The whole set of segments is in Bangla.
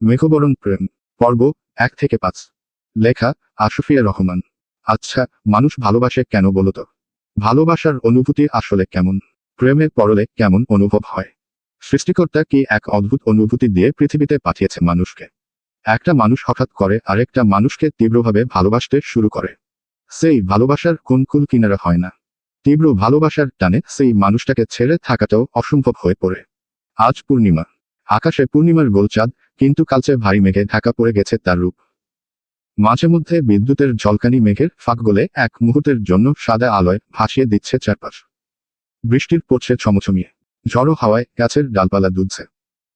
মেঘবরণ প্রেম পর্ব 1 থেকে 5। লেখা আশফিয়া রহমান। আচ্ছা, মানুষ ভালোবাসে কেন বলতো? ভালোবাসার অনুভূতি আসলে কেমন? প্রেমে পড়লে কেমন অনুভব হয়? সৃষ্টিকর্তা কি এক অদ্ভুত অনুভূতি দিয়ে পৃথিবীতে পাঠিয়েছে মানুষকে? একটা মানুষ হঠাৎ করে আরেকটা মানুষকে তীব্রভাবে ভালোবাসতে শুরু করে। সেই ভালোবাসার কোন কুল কিনারা হয় না। তীব্র ভালোবাসার টানে সেই মানুষটাকে ছেড়ে থাকাটাও অসম্ভব হয়ে পড়ে। আজ পূর্ণিমা। আকাশে পূর্ণিমার গোলচাঁদ, কিন্তু কালচে ভারী মেঘে ঢাকা পড়ে গেছে তার রূপ। মাঝে মধ্যে বিদ্যুতের ঝলকানি মেঘের ফাঁক গলে এক মুহূর্তের জন্য সাদা আলোয় ভাসিয়ে দিচ্ছে চারপাশ। বৃষ্টির পড়ছে ছমছমিয়ে। ঝড়ো হাওয়ায় গাছের ডালপালা দুলছে।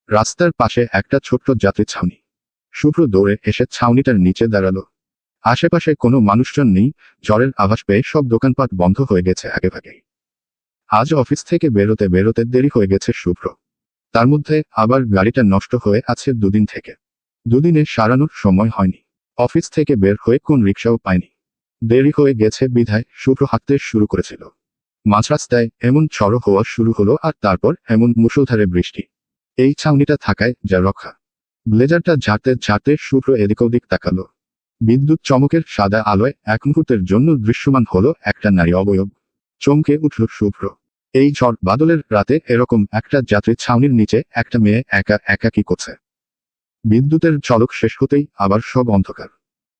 রাস্তার পাশে একটা ছোট্ট যাত্রী ছাউনি। শুভ্র দৌড়ে এসে ছাউনিটার নিচে দাঁড়ালো। আশেপাশে কোনো মানুষজন নেই। ঝড়ের আভাস পেয়ে সব দোকানপাট বন্ধ হয়ে গেছে আগেভাগেই। আজ অফিস থেকে বেরোতে বেরোতে দেরি হয়ে গেছে শুভ্র। তার মধ্যে আবার গাড়িটা নষ্ট হয়ে আছে দুদিন থেকে। দুদিনে সারানোর সময় হয়নি। অফিস থেকে বের হয়ে কোন রিক্সাও পায়নি। দেরি হয়ে গেছে বিধায় শুভ্র হাঁটতে শুরু করেছিল। মাঝ রাস্তায় এমন ঝড়ো হওয়া শুরু হলো, আর তারপর এমন মুষলধারে বৃষ্টি। এই ছাউনিটা থাকায় যা রক্ষা। ব্লেজারটা ঝাড়তে ঝাড়তে শুভ্র এদিক ওদিক তাকালো। বিদ্যুৎ চমকের সাদা আলোয় এক মুহূর্তের জন্য দৃশ্যমান হলো একটা নারী অবয়ব। চমকে উঠল শুভ্র। এই ঝড় বাদলের রাতে এরকম একটা যাত্রী ছাউনির নিচে একটা মেয়ে একা একা কি করছে? বিদ্যুতের ঝলক শেষ হতেই আবার সব অন্ধকার।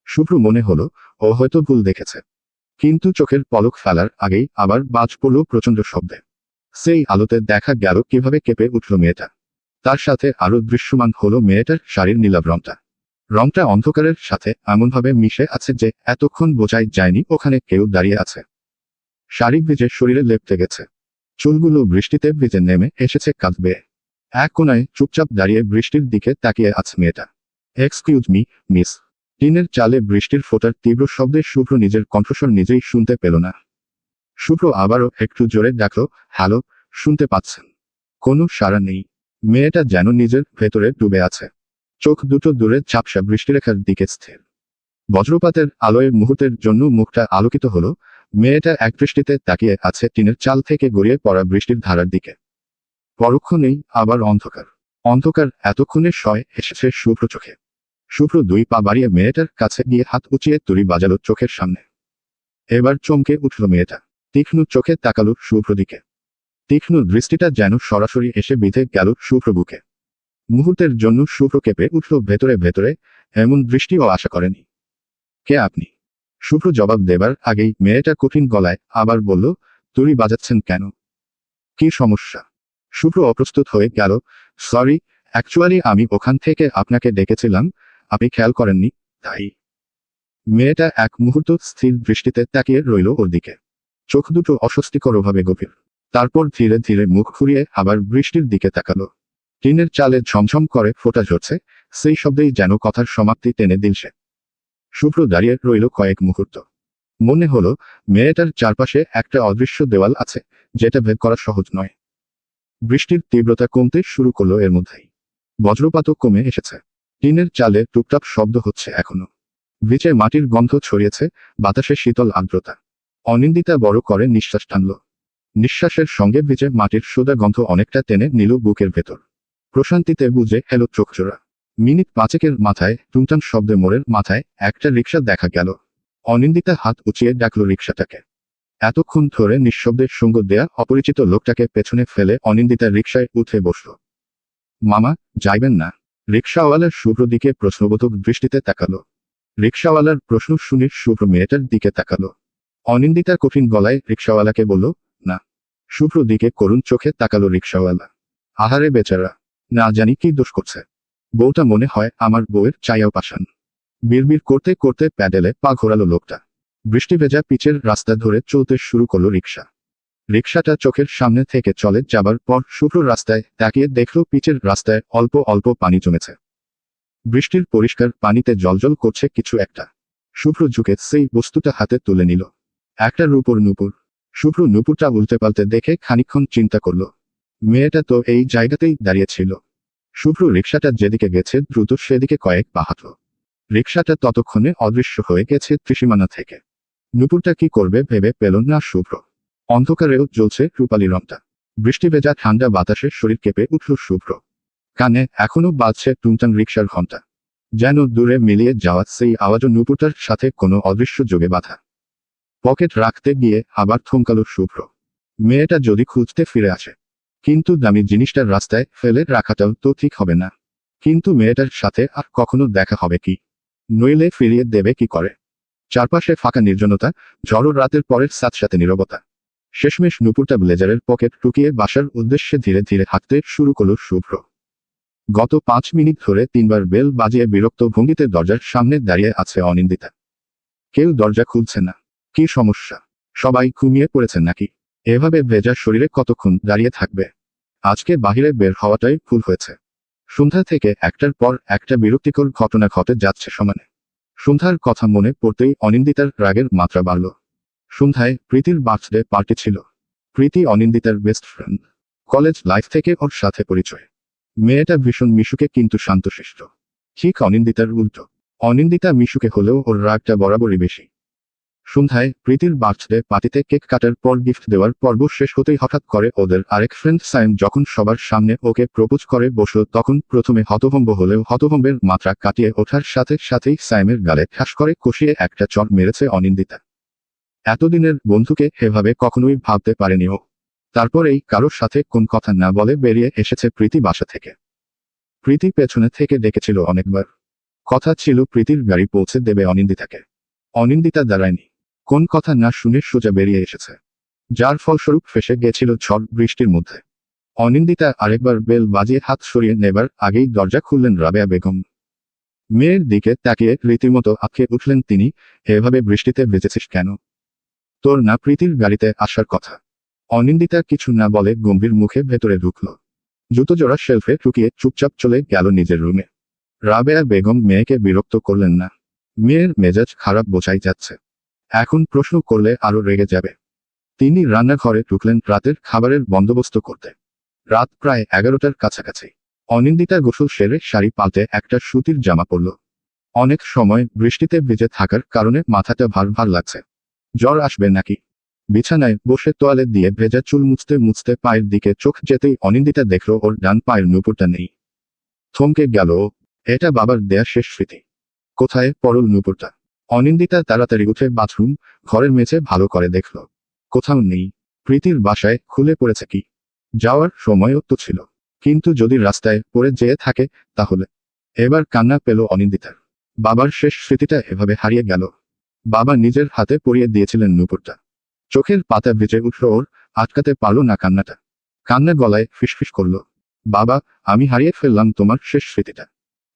শুভ্র মনে হলো ও হয়তো ভুল দেখেছে। কিন্তু চোখের পলক ফেলার আগেই আবার বাজ পড়ল প্রচণ্ড শব্দে। সেই আলোতে দেখা গেল কিভাবে কেঁপে উঠল মেয়েটা। তার সাথে আরো দৃশ্যমান হলো মেয়েটার শাড়ির নীলাভ রংটা। রংটা অন্ধকারের সাথে এমনভাবে মিশে আছে যে এতক্ষণ বোঝাই যায়নি ওখানে কেউ দাঁড়িয়ে আছে। শাড়ি ভিজে শরীরে লেপ্টে গেছে। চুলগুলো বৃষ্টিতে ভিজে নেমে এসেছে কাঁধ বেয়ে। এক কোনায় চুপচাপ দাঁড়িয়ে বৃষ্টির দিকে তাকিয়ে আছে মেয়েটা। Excuse me, miss. টিনের চালে বৃষ্টির ফোঁটার তীব্র শব্দে শুভ্র নিজের কণ্ঠস্বর নিজেই শুনতে পেল না। শুভ্র আবারও একটু জোরে ডাকল, হ্যালো, শুনতে পাচ্ছেন? কোনো সাড়া নেই। মেয়েটা যেন নিজের ভেতরে ডুবে আছে। চোখ দুটো দূরে ঝাপসা বৃষ্টিরেখার দিকে স্থির। বজ্রপাতের আলোয় মুহূর্তের জন্য মুখটা আলোকিত হলো। মেয়েটা একদৃষ্টিতে তাকিয়ে আছে টিনের চাল থেকে গড়িয়ে পড়া বৃষ্টির ধারার দিকে। পরক্ষণেই আবার অন্ধকার। অন্ধকার এতক্ষণে সয় এসেছে শুভ্র চোখে। শুভ্র 2 পা বাড়িয়ে মেয়েটার কাছে গিয়ে হাত উঁচিয়ে তুড়ি বাজালো চোখের সামনে। এবার চমকে উঠল মেয়েটা। তীক্ষ্ণ চোখে তাকালো শুভ্র দিকে। তীক্ষ্ণ দৃষ্টিটা যেন সরাসরি এসে বিঁধে গেল শুভ্র বুকে। মুহূর্তের জন্য শুভ্র কেঁপে উঠল ভেতরে ভেতরে। এমন দৃষ্টিও আশা করেনি। কে আপনি? শুভ্র জবাব দেবার আগেই মেয়েটা কঠিন গলায় আবার বলল, তুড়ি বাজাচ্ছেন কেন? কি সমস্যা? শুভ্র অপ্রস্তুত হয়ে গেল। সরি, অ্যাকচুয়ালি আমি ওখান থেকে আপনাকে ডেকেছিলাম, আপনি খেয়াল করেননি, তাই। মেয়েটা এক মুহূর্ত স্থির দৃষ্টিতে তাকিয়ে রইল ওর দিকে। চোখ দুটো অস্বস্তিকরভাবে গভীর। তারপর ধীরে ধীরে মুখ ঘুরিয়ে আবার বৃষ্টির দিকে তাকালো। টিনের চালে ঝমঝম করে ফোঁটা ঝরছে, সেই শব্দেই যেন কথার সমাপ্তি টেনে দিল সে। শুভ্র দাঁড়িয়ে রইল কয়েক মুহূর্ত। মনে হলো মেয়েটার চারপাশে একটা অদৃশ্য দেওয়াল আছে, যেটা ভেদ করা সহজ নয়। বৃষ্টির তীব্রতা কমতে শুরু করলো এর মধ্যেই। বজ্রপাতও কমে এসেছে। টিনের চালে টুপটাপ শব্দ হচ্ছে এখনো। ভিজে মাটির গন্ধ ছড়িয়েছে, বাতাসে শীতল আর্দ্রতা। অনিন্দিতা বড় করে নিঃশ্বাস টানল। নিঃশ্বাসের সঙ্গে ভিজে মাটির সোদা গন্ধ অনেকটা টেনে নিল বুকের ভেতর। প্রশান্তিতে বুঝে এলো চোখজোড়া। মিনিট 5 মাথায় টুনটান শব্দে মোড়ের মাথায় একটা রিকশা দেখা গেল। অনিন্দিতা হাত উঁচিয়ে ডাকল রিকশাটাকে। এতক্ষণ ধরে নিঃশব্দে সঙ্গ দেয়া অপরিচিত লোকটাকে পেছনে ফেলে অনিন্দিতা রিকশায় উঠে বসল। মামা, যাইবেন না? রিকশাওয়ালার শুভ্র দিকে প্রশ্নবোধক দৃষ্টিতে তাকালো। রিকশাওয়ালার প্রশ্ন শুনে শুভ্র মেয়েটার দিকে তাকালো। অনিন্দিতা কঠিন গলায় রিকশাওয়ালাকে বলল, না। শুভ্র দিকে করুণ চোখে তাকালো রিকশাওয়ালা। আহারে বেচারা, না জানি কি দোষ করছে। বউটা মনে হয় আমার বউয়ের চাইয়াও পাশান। বিড়বিড় করতে করতে প্যাডেলে পা ঘোরালো লোকটা। বৃষ্টি ভেজা পিচের রাস্তা ধরে চলতে শুরু করলো রিকশা। রিকশাটা চোখের সামনে থেকে চলে যাবার পর শুভ্র রাস্তায় তাকিয়ে দেখল পিচের রাস্তায় অল্প অল্প পানি জমেছে। বৃষ্টির পরিষ্কার পানিতে জলজল করছে কিছু একটা। শুভ্র ঝুঁকে সেই বস্তুটা হাতে তুলে নিল। একটা রূপোর নূপুর। শুভ্র নূপুরটা উল্টে পাল্টে দেখে খানিকক্ষণ চিন্তা করল। মেয়েটা তো এই জায়গাতেই দাঁড়িয়েছিল। শুভ্র রিকশাটা যেদিকে গেছে দ্রুত সেদিকে কয়েক পা হাঁটল। রিকশাটা ততক্ষণে অদৃশ্য হয়ে গেছে ত্রিসীমানা থেকে। নূপুরটা কি করবে ভেবে পেল না শুভ্র। অন্ধকারেও জ্বলছে রূপালী রংটা। বৃষ্টি ভেজা ঠান্ডা বাতাসে শরীর কেঁপে উঠল শুভ্র। কানে এখনো বাজছে টুংটাং রিকশার ঘণ্টা, যেন দূরে মিলিয়ে যাওয়া সেই আওয়াজও নুপুরটার সাথে কোনো অদৃশ্য যোগে বাঁধা। পকেট রাখতে গিয়ে আবার থমকালো শুভ্র। মেয়েটা যদি খুঁজতে ফিরে আসে, কিন্তু দামি জিনিসটা রাস্তায় ফেলে রাখাটাও তো ঠিক হবে না। কিন্তু মেয়েটার সাথে আর কখনো দেখা হবে কি? নইলে ফিরিয়ে দেবে কি করে? চারপাশে ফাঁকা নির্জনতা, ঝড়ো রাতের পরের সাথে নীরবতা। শেষমেশ নুপুরটা ব্লেজারের পকেট ঢুকিয়ে বাসার উদ্দেশ্যে ধীরে ধীরে হাঁটতে শুরু করল শুভ্র। গত 5 মিনিট ধরে 3বার বেল বাজিয়ে বিরক্ত ভঙ্গিতে দরজার সামনে দাঁড়িয়ে আছে অনিন্দিতা। কেউ দরজা খুলছে না। কি সমস্যা? সবাই ঘুমিয়ে পড়েছেন নাকি? এভাবে ভেজা শরীরে কতক্ষণ দাঁড়িয়ে থাকবে? আজকে বাহিরে বের হওয়াটাই ভুল হয়েছে। সন্ধ্যা থেকে একটার পর একটা বিরক্তিকর ঘটনা ঘটে যাচ্ছে সমানে। সন্ধ্যার কথা মনে পড়তেই অনিন্দিতার রাগের মাত্রা বাড়ল। সন্ধ্যায় প্রীতির বার্থডে পার্টি ছিল। প্রীতি অনিন্দিতার বেস্ট ফ্রেন্ড। কলেজ লাইফ থেকে ওর সাথে পরিচয়। মেয়েটা ভীষণ মিশুকে কিন্তু শান্তশিষ্ট। ঠিক অনিন্দিতার উল্টো। অনিন্দিতা মিশুকে হলেও ওর রাগটা বরাবরই বেশি। সন্ধ্যায় প্রীতির বার্থডে পার্টিতে কেক কাটার পর গিফট দেওয়ার পর্ব শেষ হতেই হঠাৎ করে ওদের আরেক ফ্রেন্ড সাইম যখন সবার সামনে ওকে প্রপোজ করে বসল, তখন প্রথমে হতভম্ব হলেও হতভম্বের মাত্রা কাটিয়ে ওঠার সাথে সাথেই সাইমের গালে ঠাস করে কষিয়ে একটা চড় মেরেছে অনিন্দিতা। এতদিনের বন্ধুকে এভাবে কখনোই ভাবতে পারেনি ও। তারপরেই কারোর সাথে কোন কথা না বলে বেরিয়ে এসেছে প্রীতি বাসা থেকে। প্রীতি পেছনে থেকে ডেকেছিল অনেকবার। কথা ছিল প্রীতির গাড়ি পৌঁছে দেবে অনিন্দিতাকে। অনিন্দিতা দাঁড়ায়নি। কোন কথা না শুনে সোজা বেরিয়ে এসেছে, যার ফলস্বরূপ ফেসে গেছিল ঝড় বৃষ্টির মধ্যে। অনিন্দিতা আরেকবার বেল বাজিয়ে হাত সরিয়ে নেবার আগেই দরজা খুললেন রাবেয়া বেগম। মেয়ের দিকে তাকিয়ে রীতিমতো আঁতকে উঠলেন তিনি। এভাবে বৃষ্টিতে ভিজেছিস কেন? তোর না প্রীতির গাড়িতে আসার কথা? অনিন্দিতা কিছু না বলে গম্ভীর মুখে ভেতরে ঢুকল। জুতো জোড়া শেলফে ঢুকিয়ে চুপচাপ চলে গেল নিজের রুমে। রাবেয়া বেগম মেয়েকে বিরক্ত করলেন না। মেয়ের মেজাজ খারাপ বোঝাই যাচ্ছে। এখন প্রশ্ন করলে আরো রেগে যাবে। তিনি রান্নাঘরে ঢুকলেন রাতের খাবারের বন্দোবস্ত করতে। রাত প্রায় 11টার কাছাকাছি। অনিন্দিতা গোসল সেরে শাড়ি পাল্টে একটা সুতির জামা পরল। অনেক সময় বৃষ্টিতে ভিজে থাকার কারণে মাথাটা ভার ভার লাগছে। জ্বর আসবে নাকি? বিছানায় বসে তোয়ালে দিয়ে ভেজা চুল মুছতে মুছতে পায়ের দিকে চোখ যেতেই অনিন্দিতা দেখল ওর ডান পায়ের নুপুরটা নেই। থমকে গেল ও। এটা বাবার দেয়া শেষ স্মৃতি। কোথায় পরল নুপুরটা? অনিন্দিতা তাড়াতাড়ি উঠে বাথরুম ঘরের মেঝে ভালো করে দেখল। কোথাও নেই। প্রীতির বাসায় খুলে পড়েছে কি? যাওয়ার সময়ও তো ছিল। কিন্তু যদি রাস্তায় পড়ে যেয়ে থাকে তাহলে? এবার কান্না পেল অনিন্দিতার। বাবার শেষ স্মৃতিটা এভাবে হারিয়ে গেল। বাবা নিজের হাতে পরিয়ে দিয়েছিলেন নুপুরটা। চোখের পাতা ভিজে উঠল ওর, আটকাতে পারল না কান্নাটা। কান্না গলায় ফিসফিস করল, বাবা, আমি হারিয়ে ফেললাম তোমার শেষ স্মৃতিটা।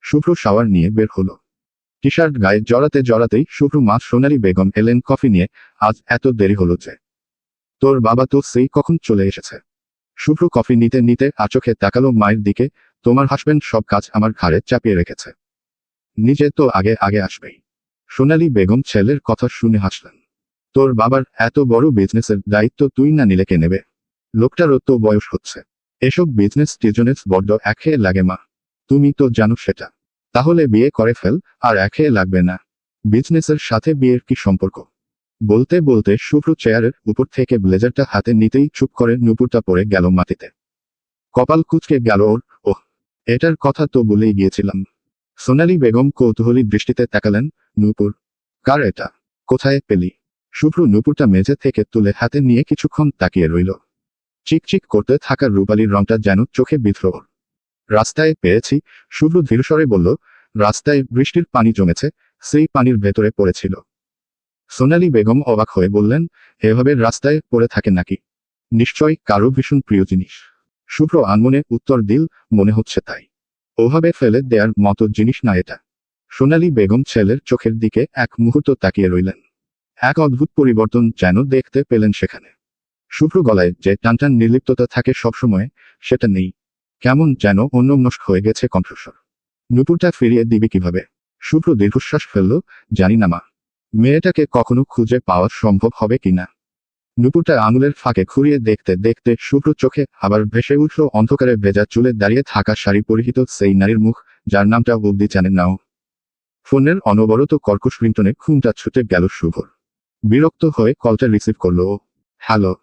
শুভ্র শাওয়ার নিয়ে বের হলো। টি শার্ট গায়ে জড়াতে জড়াতেই শুভ্র মা সোনালী বেগম এলেন কফি নিয়ে। আজ এত দেরি হলো যে? তোর বাবা তো সেই কখন চলে এসেছে। শুভ্র কফি নিতে নিতে আচোখে তাকালো মায়ের দিকে। তোমার হাসবেন্ড সব কাজ আমার ঘাড়ে চাপিয়ে রেখেছে। নিজে তো আগে আগে আসবেই। সোনালী বেগম ছেলের কথা শুনে হাসলেন। তোর বাবার এত বড় বিজনেসের দায়িত্ব তুই না নিলে কে নেবে? লোকটারও তো বয়স হচ্ছে। এসব বিজনেস টিজনেস বড্ড একঘেয়ে লাগে মা। তুমি তো জানো সেটা। তাহলে বিয়ে করে ফেল, আর একঘেয়ে লাগবে না। বিজনেসের সাথে বিয়ের কি সম্পর্ক? বলতে বলতে শুভ্র চেয়ারের উপর থেকে ব্লেজারটা হাতে নিতেই চুপ করে নুপুরটা পড়ে গেল মাটিতে। কপাল কুঁচকে গেল ওর। ওহ, এটার কথা তো ভুলেই গিয়েছিলাম। সোনালী বেগম কৌতূহলী দৃষ্টিতে তাকালেন। নূপুর? কার এটা? কোথায় পেলি? শুভ্র নূপুরটা মেঝে থেকে তুলে হাতে নিয়ে কিছুক্ষণ তাকিয়ে রইল। চিকচিক করতে থাকা রূপালীর রংটা যেন চোখে বিঁধল ওর। রাস্তায় পেয়েছি, শুভ্র ধীরস্বরে বলল। রাস্তায় বৃষ্টির পানি জমেছে, সেই পানির ভেতরে পড়েছিল। সোনালী বেগম অবাক হয়ে বললেন, এভাবে রাস্তায় পড়ে থাকে নাকি? নিশ্চয় কারো ভীষণ প্রিয় জিনিস। শুভ্র আনমনে উত্তর দিল, মনে হচ্ছে তাই। ওভাবে ফেলে দেয়ার মতো জিনিস না এটা। সোনালী বেগম ছেলের চোখের দিকে এক মুহূর্ত তাকিয়ে রইলেন। এক অদ্ভুত পরিবর্তন যেন দেখতে পেলেন সেখানে। শুভ্র গলায় যে টানটান নির্লিপ্ততা থাকে সবসময়, সেটা নেই। কেমন যেন অন্যমনস্ক হয়ে গেছে কণ্ঠস্বর। নূপুরটা ফিরিয়ে দিবি কিভাবে? শুভ্র দীর্ঘশ্বাস ফেলল, জানি না মা। মেয়েটাকে কখনো খুঁজে পাওয়া সম্ভব হবে কিনা। নূপুরটা আঙুলের ফাঁকে খুঁড়িয়ে দেখতে দেখতে শুভ্র চোখে আবার ভেসে উঠল অন্ধকারে ভেজা চুলে দাঁড়িয়ে থাকা শাড়ি পরিহিত সেই নারীর মুখ, যার নামটা অবধি জানেন নাও। ফোনের অনবরত কর্কশ রিংটনে ঘুমটা ছুটে গেল শুভর। বিরক্ত হয়ে কলটা রিসিভ করলো ও। হ্যালো।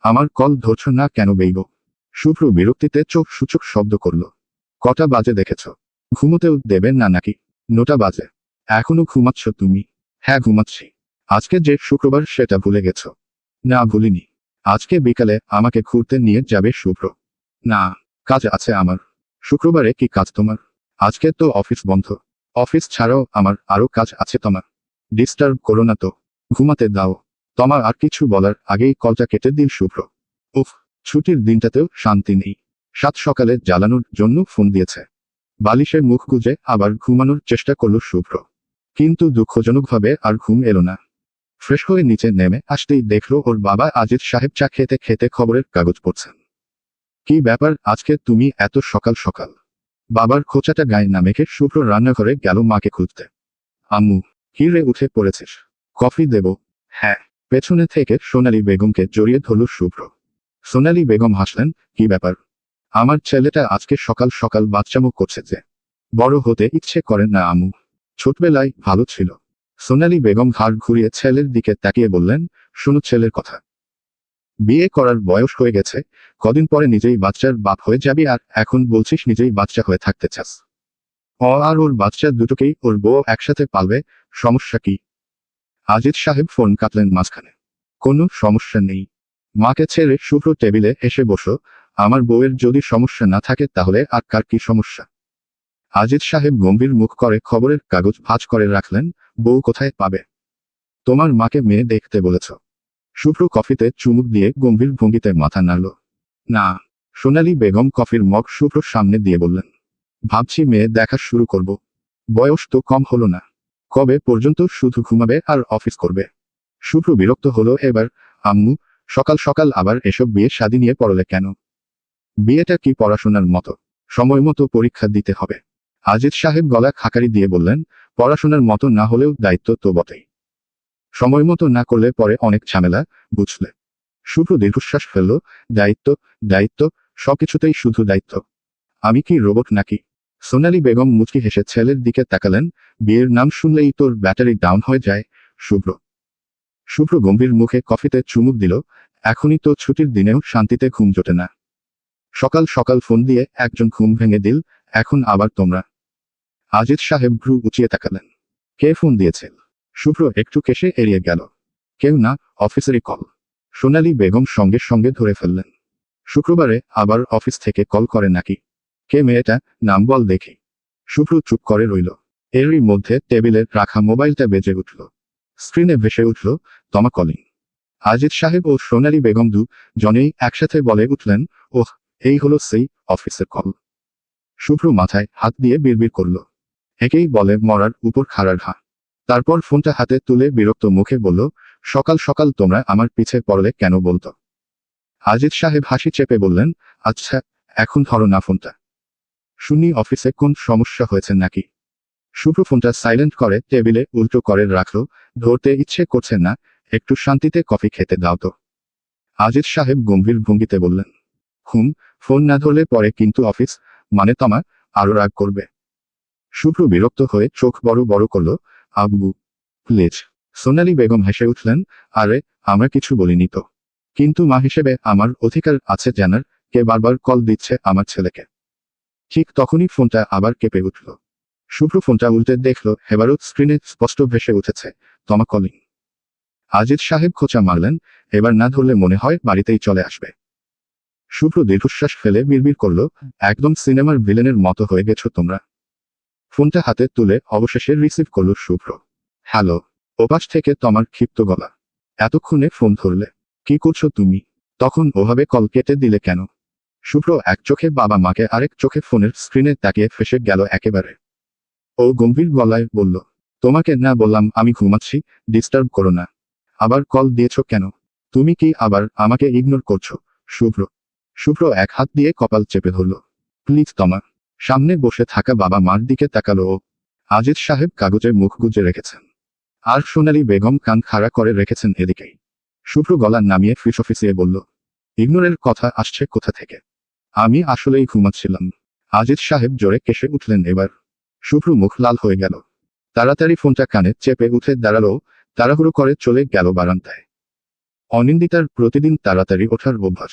আমার কল ধরছ না কেন বেইব? শুভ্র বিরক্তিতে চোখ সূচক শব্দ করল। কটা বাজে দেখেছ? ঘুমোতেও দেবে না নাকি? 9টা বাজে। এখনো ঘুমাচ্ছ তুমি? হ্যাঁ ঘুমাচ্ছি। আজকে যে শুক্রবার সেটা ভুলে গেছ? না ভুলিনি। আজকে বিকালে আমাকে ঘুরতে নিয়ে যাবে শুভ্র। না, কাজ আছে আমার। শুক্রবারে কি কাজ তোমার? আজকে তো অফিস বন্ধ। অফিস ছাড়াও আমার আরো কাজ আছে তোমার। ডিস্টার্ব করো না তো। ঘুমাতে দাও। তোমার আর কিছু বলার আগেই কলটা কেটে দিল শুভ্র। উফ, ছুটির দিনটাতেও শান্তি নেই। সাত সকালে জ্বালানোর জন্য ফোন দিয়েছে। বালিশে মুখ গুজে আবার ঘুমানোর চেষ্টা করল শুভ্র। কিন্তু দুঃখজনকভাবে আর ঘুম এলো না। ফ্রেশ হয়ে নিচে নেমে আসতেই দেখল ওর বাবা আজিজ সাহেব চা খেতে খেতে খবরের কাগজ পড়ছেন। কি ব্যাপার আজকে তুমি এত সকাল সকাল? বাবার খোঁচাটা গায়ে না মেখে শুভ্র রান্নাঘরে গেল মাকে খুঁজতে। আম্মু, কি রে উঠে পড়েছিস? কফি দেব? হ্যাঁ। পেছনে থেকে সোনালী বেগমকে জড়িয়ে ধরল শুভ্র। সোনালী বেগম হাসলেন, কি ব্যাপার? আমার ছেলেটা আজকে সকাল সকাল বাচ্চামো করছে যে। বড় হতে ইচ্ছে করেন না আম্মু। ছোটবেলায় ভালো ছিল। সোনালী বেগম ঘাড় ঘুরিয়ে ছেলের দিকে তাকিয়ে বললেন, শোনো ছেলের কথা। বিয়ে করার বয়স হয়ে গেছে, কদিন পরে নিজেই বাচ্চার বাপ হয়ে যাবি আর এখন বলছিস নিজেই বাচ্চা হয়ে থাকতে চাস। আর ওর বাচ্চা দুটোকেই ওর বউ একসাথে পালবে, সমস্যা কি? আজিজ সাহেব ফোন কাটলেন মাঝখানে। কোনো সমস্যা নেই। মাকে ছেড়ে শুভ্র টেবিলে এসে বসো। আমার বউয়ের যদি সমস্যা না থাকে তাহলে আর কার কি সমস্যা? আজিজ সাহেব গম্ভীর মুখ করে খবরের কাগজ ভাঁজ করে রাখলেন। বউ কোথায় পাবে? তোমার মাকে মেয়ে দেখতে বলেছ? শুভ্র কফিতে চুমুক দিয়ে গম্ভীর ভঙ্গিতে মাথা নাড়ল। না। সোনালী বেগম কফির মগ শুভ্রর সামনে দিয়ে বললেন, ভাবছি মেয়ে দেখা শুরু করব। বয়স তো কম হলো না। কবে পর্যন্ত শুধু ঘুমাবে আর অফিস করবে? শুভ্র বিরক্ত হলো এবার। আম্মু, সকাল সকাল আবার এসব বিয়ে শাদী নিয়ে পড়লে কেন? বিয়েটা কি পড়াশোনার মতো? সময় মতো পরীক্ষা দিতে হবে। আজিজ সাহেব গলা খাকারি দিয়ে বললেন, পড়াশোনার মতো না হলেও দায়িত্ব তো বটেই। সময় মতো না করলে পরে অনেক ঝামেলা, বুঝলে? শুভ্র দীর্ঘশ্বাস ফেলল। দায়িত্ব? দায়িত্ব? সবকিছুতেই শুধু দায়িত্ব। আমি কি রোবট নাকি? সোনালী বেগম মুচকি হেসে ছেলের দিকে তাকালেন। বিয়ের নাম শুনলেই তোর ব্যাটারি ডাউন হয়ে যায়, শুভ্র। শুভ্র গম্ভীর মুখে কফিতে চুমুক দিল। এখনই তো ছুটির দিনেও শান্তিতে ঘুম জোটে না। সকাল সকাল ফোন দিয়ে একজন ঘুম ভেঙে দিল, এখন আবার তোমরা? আজিজ সাহেব ভ্রু উঁচিয়ে তাকালেন। কে ফোন দিয়েছে? শুভ্র একটু কেশে এড়িয়ে গেল। কেউ না, অফিসেরই কল। সোনালী বেগম সঙ্গে সঙ্গে ধরে ফেললেন। শুক্রবারে আবার অফিস থেকে কল করে নাকি? কে মেয়েটা, নাম বল দেখি। শুভ্র চুপ করে রইল। এরই মধ্যে টেবিলে রাখা মোবাইলটা বেজে উঠল। স্ক্রিনে ভেসে উঠল, তমা কলিং। আজিজ সাহেব ও সোনালী বেগম জনেই একসাথে বলে উঠলেন, ওহ, এই হলো সেই অফিসের কল। শুভ্র মাথায় হাত দিয়ে বিড়বিড় করল, একেই বলে মরার উপর খাড়ার ঘা। তারপর ফোনটা হাতে তুলে বিরক্ত মুখে বলল, সকাল সকাল তোমরা আমার পিছে পড়লে কেন বলতো? আজিজ সাহেব হাসি চেপে বললেন, আচ্ছা, এখন ধরো না ফোনটা। শুনি অফিসে কোন সমস্যা হয়েছে নাকি? শুভ্র ফোনটা সাইলেন্ট করে টেবিলে উল্টো করে রাখল। ধরতে ইচ্ছে করছে না, একটু শান্তিতে কফি খেতে দাও তো। আজিজ সাহেব গম্ভীর ভঙ্গিতে বললেন, ফোন না ধরলে পরে কিন্তু অফিস, মানে তমা, আরো রাগ করবে। শুভ্র বিরক্ত হয়ে চোখ বড় বড় করল। আব্বু, প্লিজ। সোনালী বেগম হেসে উঠলেন, আরে, আমরা কিছু বলিনি তো। কিন্তু মা হিসেবে আমার অধিকার আছে জানার, কে বারবার কল দিচ্ছে আমার ছেলেকে। ঠিক তখনই ফোনটা আবার কেঁপে উঠল। শুভ্র ফোনটা উল্টে দেখল, এবারও স্ক্রিনে স্পষ্ট ভেসে উঠেছে, তমা কলিং। আজিজ সাহেব খোঁচা মারলেন, এবার না ধরলে মনে হয় বাড়িতেই চলে আসবে। শুভ্র দীর্ঘশ্বাস ফেলে বিড়বিড় করল, একদম সিনেমার ভিলেনের মতো হয়ে গেছো তোমরা। ফোনটা হাতে তুলে অবশেষে রিসিভ করল শুভ্র। হ্যালো। ওপাশ থেকে তমার ক্ষিপ্ত গলা, এতক্ষণে ফোন ধরলে? কি করছো তুমি? তখন ওভাবে কল কেটে দিলে কেন? শুভ্র এক চোখে বাবা মাকে আরেক চোখে ফোনের স্ক্রিনে তাকিয়ে ফেসে গেল একেবারে। ও গম্ভীর গলায় বলল, তোমাকে না বললাম আমি ঘুমাচ্ছি, ডিস্টার্ব করো না। আবার কল দিয়েছ কেন? তুমি কি আবার আমাকে ইগনোর করছো? শুভ্র এক হাত দিয়ে কপাল চেপে ধরল। প্লিজ তমা। সামনে বসে থাকা বাবা মার দিকে তাকালো ও। আজিজ সাহেব কাগজে মুখ গুজে রেখেছেন। আর সোনালী বেগম কান খাড়া করে রেখেছেন এদিকেই। শুভ্র গলা নামিয়ে ফিসফিসিয়ে বলল, ইগনোরের কথা আসছে কোথা থেকে? আমি আসলেই ঘুমাচ্ছিলাম। আজিজ সাহেব জোরে কেসে উঠলেন এবার। শুভ্র মুখ লাল হয়ে গেল। তাড়াতাড়ি ফোনটা কানে চেপে উঠে দাঁড়ালো, তাড়াহুড়ো করে চলে গেল বারান্দায়। অনিন্দিতার প্রতিদিন তাড়াতাড়ি ওঠার অভ্যাস।